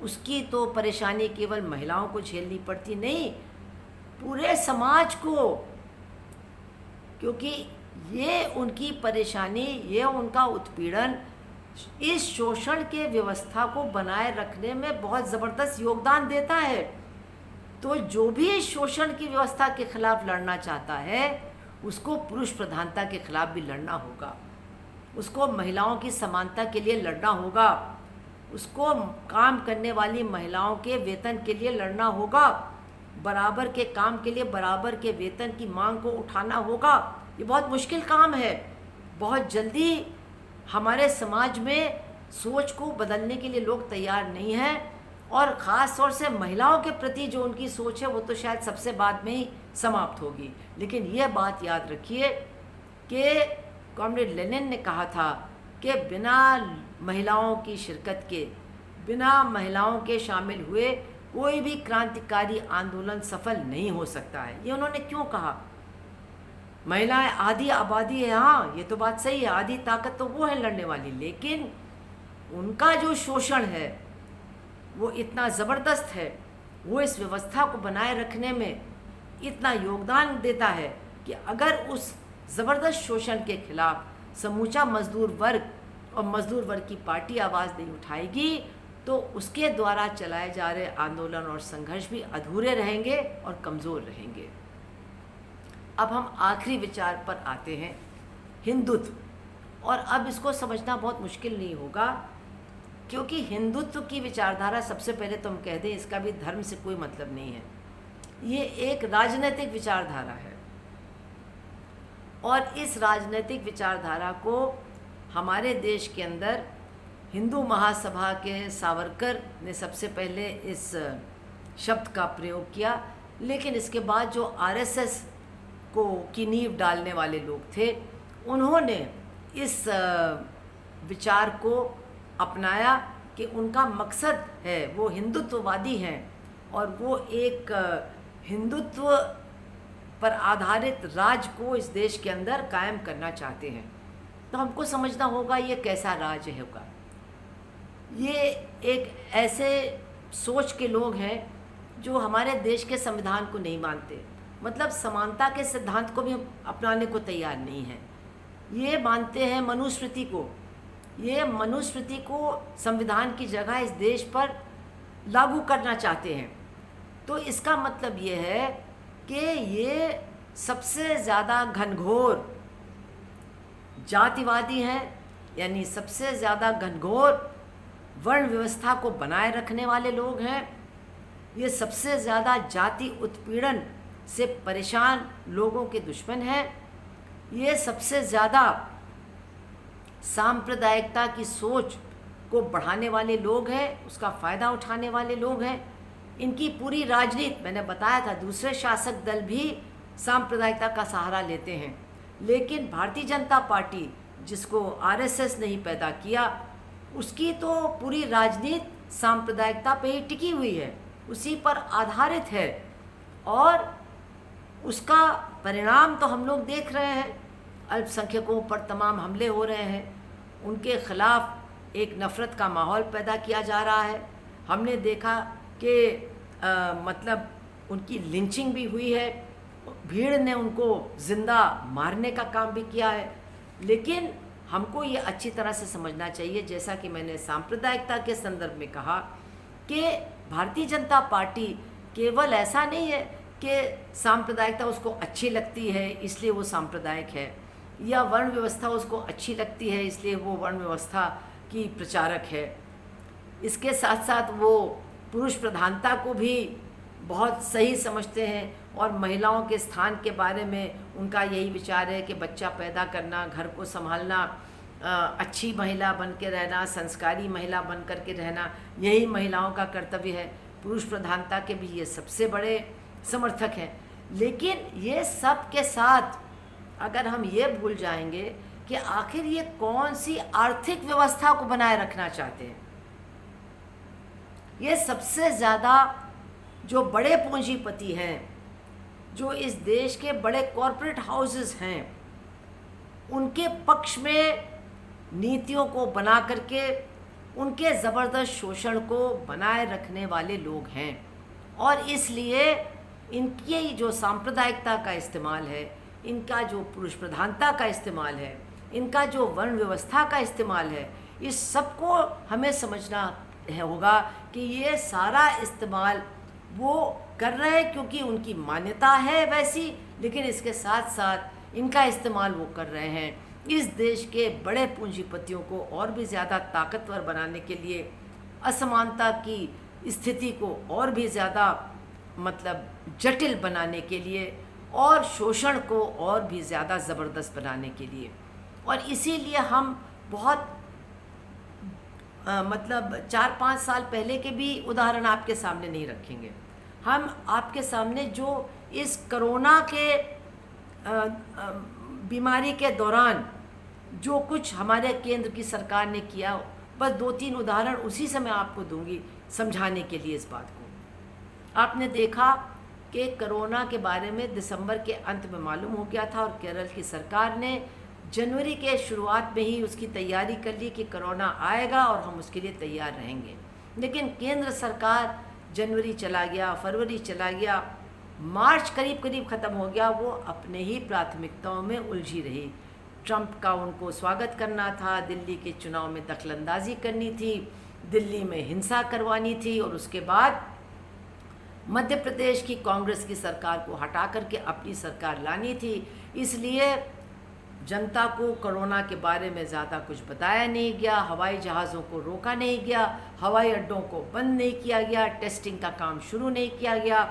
उसकी तो परेशानी केवल महिलाओं को झेलनी पड़ती नहीं, पूरे समाज को। क्योंकि ये उनकी परेशानी, ये उनका उत्पीड़न इस शोषण के व्यवस्था को बनाए रखने में बहुत ज़बरदस्त योगदान देता है। तो जो भी इस शोषण की व्यवस्था के खिलाफ लड़ना चाहता है, उसको पुरुष प्रधानता के खिलाफ भी लड़ना होगा, उसको महिलाओं की समानता के लिए लड़ना होगा, उसको काम करने वाली महिलाओं के वेतन के लिए लड़ना होगा, बराबर के काम के लिए बराबर के वेतन की मांग को उठाना होगा। ये बहुत मुश्किल काम है। बहुत जल्दी हमारे समाज में सोच को बदलने के लिए लोग तैयार नहीं हैं, और ख़ास तौर से महिलाओं के प्रति जो उनकी सोच है वो तो शायद सबसे बाद में ही समाप्त होगी। लेकिन ये बात याद रखिए कि कॉमरेड लेनिन ने कहा था कि बिना महिलाओं की शिरकत के, बिना महिलाओं के शामिल हुए कोई भी क्रांतिकारी आंदोलन सफल नहीं हो सकता है। ये उन्होंने क्यों कहा? महिलाएं आधी आबादी है, हाँ ये तो बात सही है, आधी ताकत तो वो है लड़ने वाली, लेकिन उनका जो शोषण है वो इतना ज़बरदस्त है, वो इस व्यवस्था को बनाए रखने में इतना योगदान देता है कि अगर उस ज़बरदस्त शोषण के खिलाफ समूचा मज़दूर वर्ग और मज़दूर वर्ग की पार्टी आवाज़ नहीं उठाएगी, तो उसके द्वारा चलाए जा रहे आंदोलन और संघर्ष भी अधूरे रहेंगे और कमज़ोर रहेंगे। अब हम आखिरी विचार पर आते हैं, हिंदुत्व। और अब इसको समझना बहुत मुश्किल नहीं होगा, क्योंकि हिंदुत्व की विचारधारा, सबसे पहले तो हम कह दें, इसका भी धर्म से कोई मतलब नहीं है। ये एक राजनीतिक विचारधारा है, और इस राजनीतिक विचारधारा को हमारे देश के अंदर हिंदू महासभा के सावरकर ने सबसे पहले इस शब्द का प्रयोग किया। लेकिन इसके बाद जो आरएसएस को की नींव डालने वाले लोग थे, उन्होंने इस विचार को अपनाया कि उनका मकसद है, वो हिंदुत्ववादी हैं और वो एक हिंदुत्व पर आधारित राज्य को इस देश के अंदर कायम करना चाहते हैं। तो हमको समझना होगा ये कैसा राज्य होगा। ये एक ऐसे सोच के लोग हैं जो हमारे देश के संविधान को नहीं मानते, मतलब समानता के सिद्धांत को भी अपनाने को तैयार नहीं हैं। ये मानते हैं मनुस्मृति को। ये मनुस्मृति को संविधान की जगह इस देश पर लागू करना चाहते हैं। तो इसका मतलब ये है कि ये सबसे ज़्यादा घनघोर जातिवादी हैं, यानी सबसे ज़्यादा घनघोर वर्ण व्यवस्था को बनाए रखने वाले लोग हैं। ये सबसे ज़्यादा जाति उत्पीड़न से परेशान लोगों के दुश्मन हैं। ये सबसे ज़्यादा सांप्रदायिकता की सोच को बढ़ाने वाले लोग हैं, उसका फ़ायदा उठाने वाले लोग हैं। इनकी पूरी राजनीति, मैंने बताया था, दूसरे शासक दल भी सांप्रदायिकता का सहारा लेते हैं, लेकिन भारतीय जनता पार्टी, जिसको आरएसएस नहीं पैदा किया, उसकी तो पूरी राजनीति सांप्रदायिकता पे ही टिकी हुई है, उसी पर आधारित है। और उसका परिणाम तो हम लोग देख रहे हैं। अल्पसंख्यकों पर तमाम हमले हो रहे हैं, उनके खिलाफ एक नफ़रत का माहौल पैदा किया जा रहा है। हमने देखा कि मतलब उनकी लिंचिंग भी हुई है, भीड़ ने उनको ज़िंदा मारने का काम भी किया है। लेकिन हमको ये अच्छी तरह से समझना चाहिए, जैसा कि मैंने सांप्रदायिकता के संदर्भ में कहा, कि भारतीय जनता पार्टी केवल ऐसा नहीं है कि सांप्रदायिकता उसको अच्छी लगती है इसलिए वो सांप्रदायिक है, या वर्ण व्यवस्था उसको अच्छी लगती है इसलिए वो वर्ण व्यवस्था की प्रचारक है। इसके साथ साथ वो पुरुष प्रधानता को भी बहुत सही समझते हैं, और महिलाओं के स्थान के बारे में उनका यही विचार है कि बच्चा पैदा करना, घर को संभालना, अच्छी महिला बन के रहना, संस्कारी महिला बन कर के रहना, यही महिलाओं का कर्तव्य है। पुरुष प्रधानता के भी ये सबसे बड़े समर्थक हैं। लेकिन ये सब के साथ अगर हम ये भूल जाएंगे कि आखिर ये कौन सी आर्थिक व्यवस्था को बनाए रखना चाहते हैं। ये सबसे ज़्यादा जो बड़े पूंजीपति हैं, जो इस देश के बड़े कॉरपोरेट हाउसेस हैं, उनके पक्ष में नीतियों को बना करके उनके ज़बरदस्त शोषण को बनाए रखने वाले लोग हैं। और इसलिए इनकी जो सांप्रदायिकता का इस्तेमाल है, इनका जो पुरुष प्रधानता का इस्तेमाल है, इनका जो वर्ण व्यवस्था का इस्तेमाल है, इस सबको हमें समझना होगा कि ये सारा इस्तेमाल वो कर रहे हैं क्योंकि उनकी मान्यता है वैसी, लेकिन इसके साथ साथ इनका इस्तेमाल वो कर रहे हैं इस देश के बड़े पूंजीपतियों को और भी ज़्यादा ताकतवर बनाने के लिए, असमानता की स्थिति को और भी ज़्यादा मतलब जटिल बनाने के लिए, और शोषण को और भी ज़्यादा ज़बरदस्त बनाने के लिए। और इसीलिए हम बहुत मतलब 4-5 साल पहले के भी उदाहरण आपके सामने नहीं रखेंगे। हम आपके सामने जो इस कोरोना के बीमारी के दौरान जो कुछ हमारे केंद्र की सरकार ने किया, बस 2-3 उदाहरण उसी से मैं आपको दूंगी समझाने के लिए इस बात को। आपने देखा कि कोरोना के बारे में दिसंबर के अंत में मालूम हो गया था, और केरल की सरकार ने जनवरी के शुरुआत में ही उसकी तैयारी कर ली कि कोरोना आएगा और हम उसके लिए तैयार रहेंगे। लेकिन केंद्र सरकार, जनवरी चला गया, फरवरी चला गया, मार्च करीब करीब ख़त्म हो गया, वो अपने ही प्राथमिकताओं में उलझी रही। ट्रंप का उनको स्वागत करना था, दिल्ली के चुनाव में दखलंदाजी करनी थी, दिल्ली में हिंसा करवानी थी, और उसके बाद मध्य प्रदेश की कांग्रेस की सरकार को हटा करके अपनी सरकार लानी थी। इसलिए जनता को कोरोना के बारे में ज़्यादा कुछ बताया नहीं गया, हवाई जहाज़ों को रोका नहीं गया, हवाई अड्डों को बंद नहीं किया गया, टेस्टिंग का काम शुरू नहीं किया गया।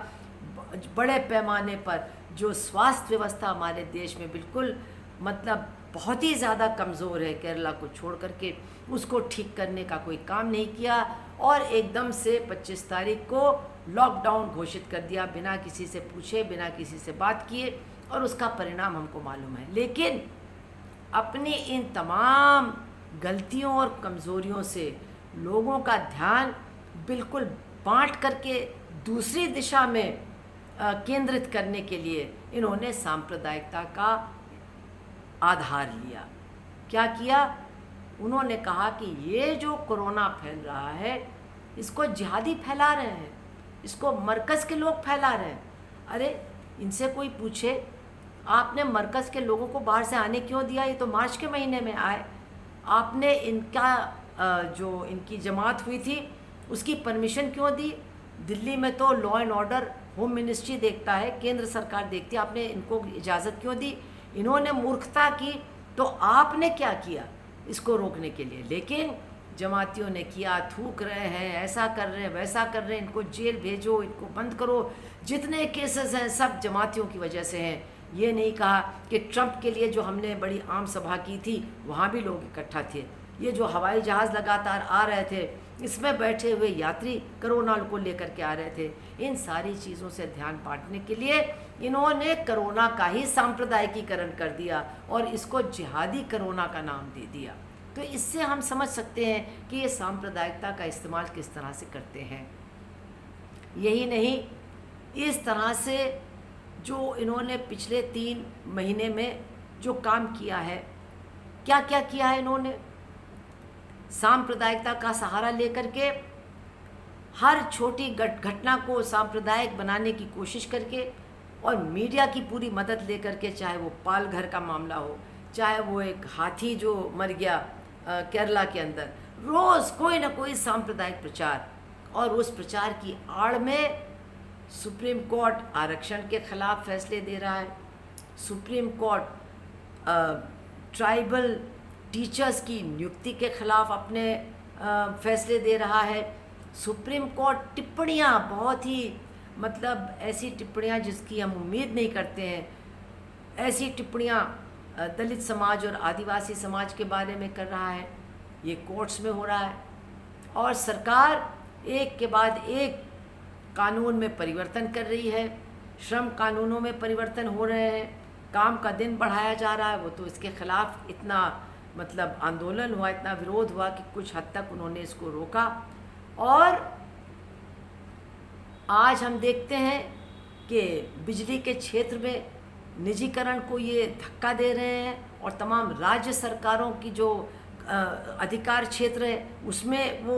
बड़े पैमाने पर जो स्वास्थ्य व्यवस्था हमारे देश में बिल्कुल मतलब बहुत ही ज़्यादा कमज़ोर है, केरला को छोड़ करके, उसको ठीक करने का कोई काम नहीं किया, और एकदम से 25 तारीख को लॉकडाउन घोषित कर दिया, बिना किसी से पूछे, बिना किसी से बात किए, और उसका परिणाम हमको मालूम है। लेकिन अपनी इन तमाम गलतियों और कमज़ोरियों से लोगों का ध्यान बिल्कुल बांट करके दूसरी दिशा में केंद्रित करने के लिए इन्होंने सांप्रदायिकता का आधार लिया। क्या किया? उन्होंने कहा कि ये जो कोरोना फैल रहा है, इसको जिहादी फैला रहे हैं, इसको मरकज़ के लोग फैला रहे हैं। अरे इनसे कोई पूछे, आपने मरकज़ के लोगों को बाहर से आने क्यों दिया? ये तो मार्च के महीने में आए। आपने इनका जो इनकी जमात हुई थी, उसकी परमिशन क्यों दी? दिल्ली में तो law and order home ministry देखता है, केंद्र सरकार देखती है, आपने इनको इजाज़त क्यों दी? इन्होंने मूर्खता की, तो आपने क्या किया इसको रोकने के लिए? लेकिन जमातियों ने किया, थूक रहे हैं, ऐसा कर रहे हैं, वैसा कर रहे हैं, इनको जेल भेजो, इनको बंद करो। जितने केसेस हैं सब जमातियों की वजह से हैं। ये नहीं कहा कि ट्रंप के लिए जो हमने बड़ी आम सभा की थी वहाँ भी लोग इकट्ठा थे। ये जो हवाई जहाज़ लगातार आ रहे थे, इसमें बैठे हुए यात्री कोरोना को लेकर के आ रहे थे। इन सारी चीज़ों से ध्यान बांटने के लिए इन्होंने कोरोना का ही सांप्रदायिकीकरण कर दिया और इसको जिहादी कोरोना का नाम दे दिया। तो इससे हम समझ सकते हैं कि ये सांप्रदायिकता का इस्तेमाल किस तरह से करते हैं। यही नहीं, इस तरह से जो इन्होंने पिछले 3 महीने में जो काम किया है, क्या क्या किया है इन्होंने? सांप्रदायिकता का सहारा लेकर के हर छोटी घटना को सांप्रदायिक बनाने की कोशिश करके और मीडिया की पूरी मदद लेकर के, चाहे वो पालघर का मामला हो, चाहे वो एक हाथी जो मर गया केरला के अंदर, रोज़ कोई ना कोई सांप्रदायिक प्रचार, और उस प्रचार की आड़ में सुप्रीम कोर्ट आरक्षण के खिलाफ फैसले दे रहा है, सुप्रीम कोर्ट ट्राइबल टीचर्स की नियुक्ति के खिलाफ अपने फैसले दे रहा है, सुप्रीम कोर्ट टिप्पणियाँ, बहुत ही मतलब ऐसी टिप्पणियाँ जिसकी हम उम्मीद नहीं करते हैं, ऐसी टिप्पणियाँ दलित समाज और आदिवासी समाज के बारे में कर रहा है। ये कोर्ट्स में हो रहा है और सरकार एक के बाद एक कानून में परिवर्तन कर रही है। श्रम कानूनों में परिवर्तन हो रहे हैं, काम का दिन बढ़ाया जा रहा है। वो तो इसके खिलाफ इतना मतलब आंदोलन हुआ, इतना विरोध हुआ कि कुछ हद तक उन्होंने इसको रोका। और आज हम देखते हैं कि बिजली के क्षेत्र में निजीकरण को ये धक्का दे रहे हैं और तमाम राज्य सरकारों की जो अधिकार क्षेत्र है उसमें वो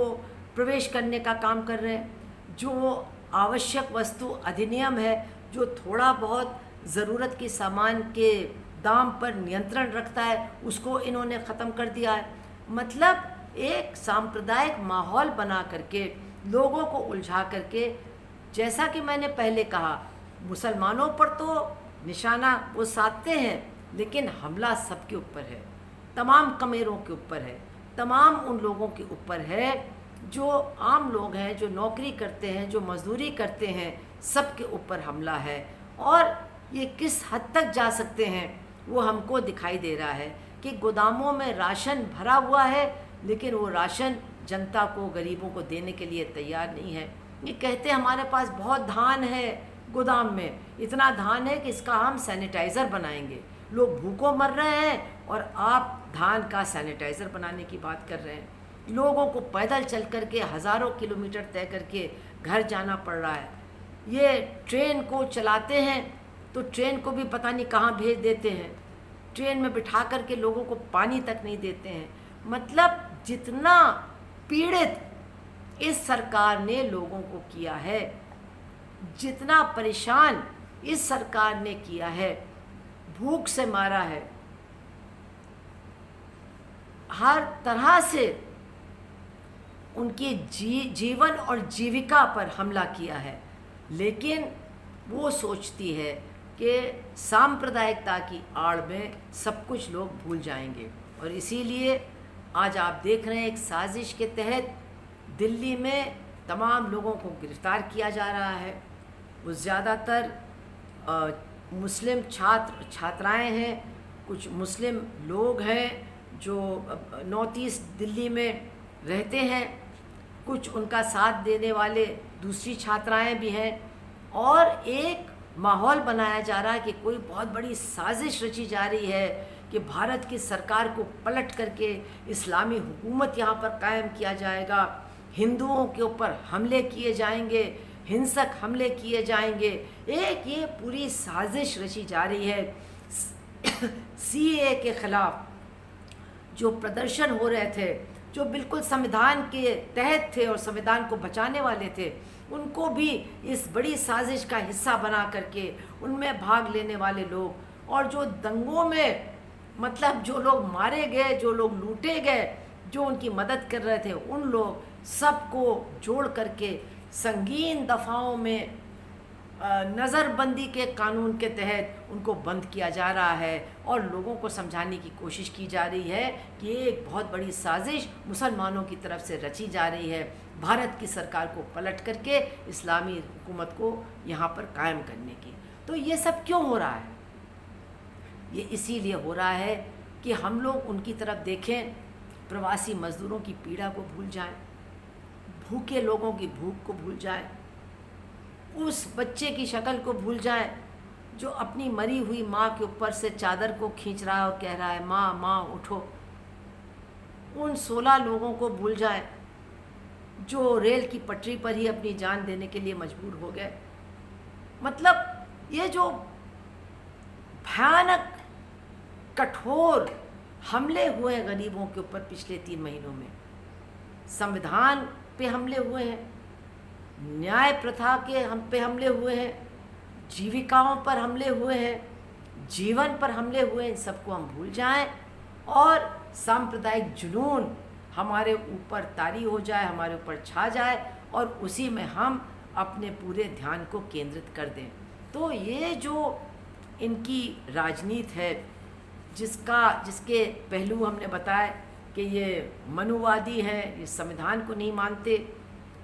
प्रवेश करने का काम कर रहे हैं। जो आवश्यक वस्तु अधिनियम है, जो थोड़ा बहुत ज़रूरत के सामान के दाम पर नियंत्रण रखता है, उसको इन्होंने ख़त्म कर दिया है। मतलब एक सांप्रदायिक माहौल बना करके लोगों को उलझा करके, जैसा कि मैंने पहले कहा, मुसलमानों पर तो निशाना वो साधते हैं, लेकिन हमला सबके ऊपर है, तमाम कमेरों के ऊपर है, तमाम उन लोगों के ऊपर है जो आम लोग हैं, जो नौकरी करते हैं, जो मजदूरी करते हैं, सबके ऊपर हमला है। और ये किस हद तक जा सकते हैं वो हमको दिखाई दे रहा है कि गोदामों में राशन भरा हुआ है, लेकिन वो राशन जनता को, गरीबों को देने के लिए तैयार नहीं है। ये कहते हैं हमारे पास बहुत धान है गोदाम में, इतना धान है कि इसका हम सैनिटाइज़र बनाएंगे। लोग भूखों मर रहे हैं और आप धान का सैनिटाइज़र बनाने की बात कर रहे हैं। लोगों को पैदल चल करके हज़ारों किलोमीटर तय करके घर जाना पड़ रहा है। ये ट्रेन को चलाते हैं तो ट्रेन को भी पता नहीं कहाँ भेज देते हैं, ट्रेन में बिठा करके लोगों को पानी तक नहीं देते हैं। मतलब जितना पीड़ित इस सरकार ने लोगों को किया है, जितना परेशान इस सरकार ने किया है, भूख से मारा है, हर तरह से उनकी जीवन और जीविका पर हमला किया है, लेकिन वो सोचती है कि सांप्रदायिकता की आड़ में सब कुछ लोग भूल जाएंगे। और इसीलिए आज आप देख रहे हैं एक साजिश के तहत दिल्ली में तमाम लोगों को गिरफ्तार किया जा रहा है। वो ज़्यादातर मुस्लिम छात्र छात्राएं हैं, कुछ मुस्लिम लोग हैं जो नॉर्थ ईस्ट दिल्ली में रहते हैं, कुछ उनका साथ देने वाले दूसरी छात्राएं भी हैं। और एक माहौल बनाया जा रहा है कि कोई बहुत बड़ी साजिश रची जा रही है कि भारत की सरकार को पलट करके इस्लामी हुकूमत यहाँ पर कायम किया जाएगा, हिंदुओं के ऊपर हमले किए जाएंगे, हिंसक हमले किए जाएंगे। एक ये पूरी साजिश रची जा रही है। सीए के ख़िलाफ़ जो प्रदर्शन हो रहे थे, जो बिल्कुल संविधान के तहत थे और संविधान को बचाने वाले थे, उनको भी इस बड़ी साजिश का हिस्सा बना करके उनमें भाग लेने वाले लोग, और जो दंगों में मतलब जो लोग मारे गए, जो लोग लूटे गए, जो उनकी मदद कर रहे थे, उन लोग, सबको जोड़ करके संगीन दफ़ाओं में नज़रबंदी के कानून के तहत उनको बंद किया जा रहा है और लोगों को समझाने की कोशिश की जा रही है कि ये एक बहुत बड़ी साजिश मुसलमानों की तरफ से रची जा रही है भारत की सरकार को पलट करके इस्लामी हुकूमत को यहाँ पर कायम करने की। तो ये सब क्यों हो रहा है? ये इसीलिए हो रहा है कि हम लोग उनकी तरफ देखें, प्रवासी मज़दूरों की पीड़ा को भूल जाएं, भूखे लोगों की भूख को भूल जाएं, उस बच्चे की शक्ल को भूल जाएं जो अपनी मरी हुई माँ के ऊपर से चादर को खींच रहा है और कह रहा है माँ माँ उठो। उन 16 लोगों को भूल जाएं जो रेल की पटरी पर ही अपनी जान देने के लिए मजबूर हो गए। मतलब ये जो भयानक कठोर हमले हुए हैं गरीबों के ऊपर पिछले 3 महीनों में, संविधान पे हमले हुए हैं, न्याय प्रथा के हम पे हमले हुए हैं, जीविकाओं पर हमले हुए हैं, जीवन पर हमले हुए हैं, इन सबको हम भूल जाएं और सांप्रदायिक जुनून हमारे ऊपर तारी हो जाए, हमारे ऊपर छा जाए और उसी में हम अपने पूरे ध्यान को केंद्रित कर दें। तो ये जो इनकी राजनीति है जिसके पहलू हमने बताए कि ये मनुवादी हैं, ये संविधान को नहीं मानते,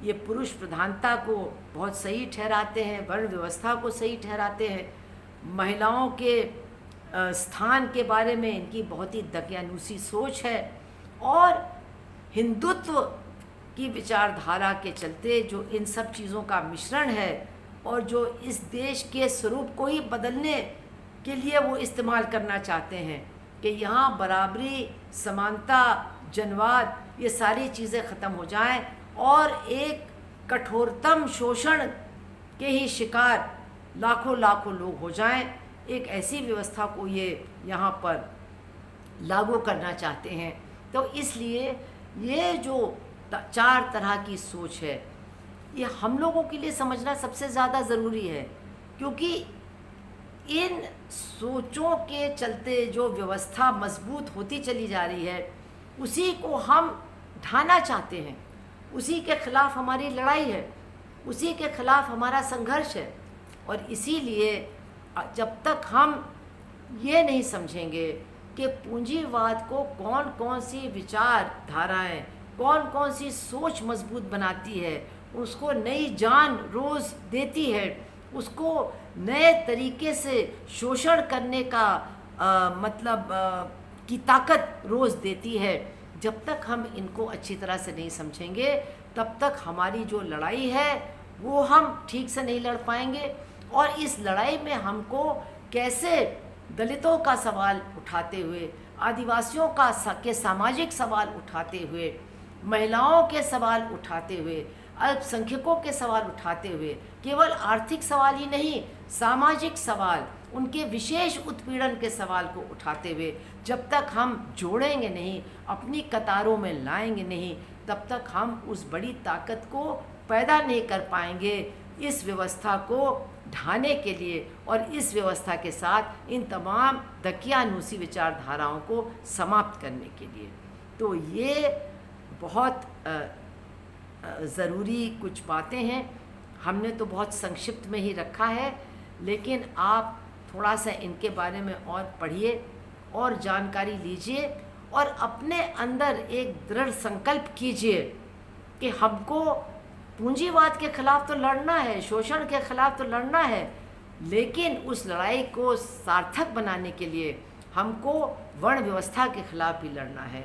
ये पुरुष प्रधानता को बहुत सही ठहराते हैं, वर्ण व्यवस्था को सही ठहराते हैं, महिलाओं के स्थान के बारे में इनकी बहुत ही दकियानूसी सोच है और हिंदुत्व की विचारधारा के चलते जो इन सब चीज़ों का मिश्रण है और जो इस देश के स्वरूप को ही बदलने के लिए वो इस्तेमाल करना चाहते हैं कि यहाँ बराबरी, समानता, जनवाद, ये सारी चीज़ें ख़त्म हो जाएं और एक कठोरतम शोषण के ही शिकार लाखों लाखों लोग हो जाएं। एक ऐसी व्यवस्था को ये यहाँ पर लागू करना चाहते हैं। तो इसलिए ये जो 4 तरह की सोच है ये हम लोगों के लिए समझना सबसे ज़्यादा ज़रूरी है, क्योंकि इन सोचों के चलते जो व्यवस्था मजबूत होती चली जा रही है उसी को हम ढाना चाहते हैं, उसी के ख़िलाफ़ हमारी लड़ाई है, उसी के ख़िलाफ़ हमारा संघर्ष है। और इसीलिए जब तक हम ये नहीं समझेंगे कि पूंजीवाद को कौन कौन सी विचारधाराएं, कौन कौन सी सोच मजबूत बनाती है, उसको नई जान रोज़ देती है, उसको नए तरीके से शोषण करने का की ताकत रोज़ देती है, जब तक हम इनको अच्छी तरह से नहीं समझेंगे तब तक हमारी जो लड़ाई है वो हम ठीक से नहीं लड़ पाएंगे। और इस लड़ाई में हमको कैसे दलितों का सवाल उठाते हुए, आदिवासियों के सामाजिक सवाल उठाते हुए, महिलाओं के सवाल उठाते हुए, अल्पसंख्यकों के सवाल उठाते हुए, केवल आर्थिक सवाल ही नहीं, सामाजिक सवाल, उनके विशेष उत्पीड़न के सवाल को उठाते हुए जब तक हम जोड़ेंगे नहीं, अपनी कतारों में लाएंगे नहीं, तब तक हम उस बड़ी ताकत को पैदा नहीं कर पाएंगे इस व्यवस्था को ढाने के लिए और इस व्यवस्था के साथ इन तमाम दकियानूसी विचारधाराओं को समाप्त करने के लिए। तो ये बहुत ज़रूरी कुछ बातें हैं, हमने तो बहुत संक्षिप्त में ही रखा है, लेकिन आप थोड़ा सा इनके बारे में और पढ़िए और जानकारी लीजिए और अपने अंदर एक दृढ़ संकल्प कीजिए कि हमको पूंजीवाद के ख़िलाफ़ तो लड़ना है, शोषण के ख़िलाफ़ तो लड़ना है, लेकिन उस लड़ाई को सार्थक बनाने के लिए हमको वर्ण व्यवस्था के ख़िलाफ़ भी लड़ना है,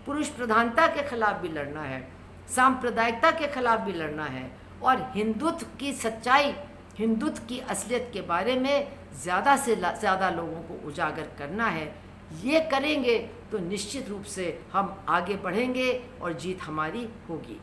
पुरुष प्रधानता के ख़िलाफ़ भी लड़ना है, सांप्रदायिकता के ख़िलाफ़ भी लड़ना है और हिंदुत्व की सच्चाई, हिंदुत्व की असलियत के बारे में ज़्यादा से ज़्यादा लोगों को उजागर करना है। ये करेंगे तो निश्चित रूप से हम आगे बढ़ेंगे और जीत हमारी होगी।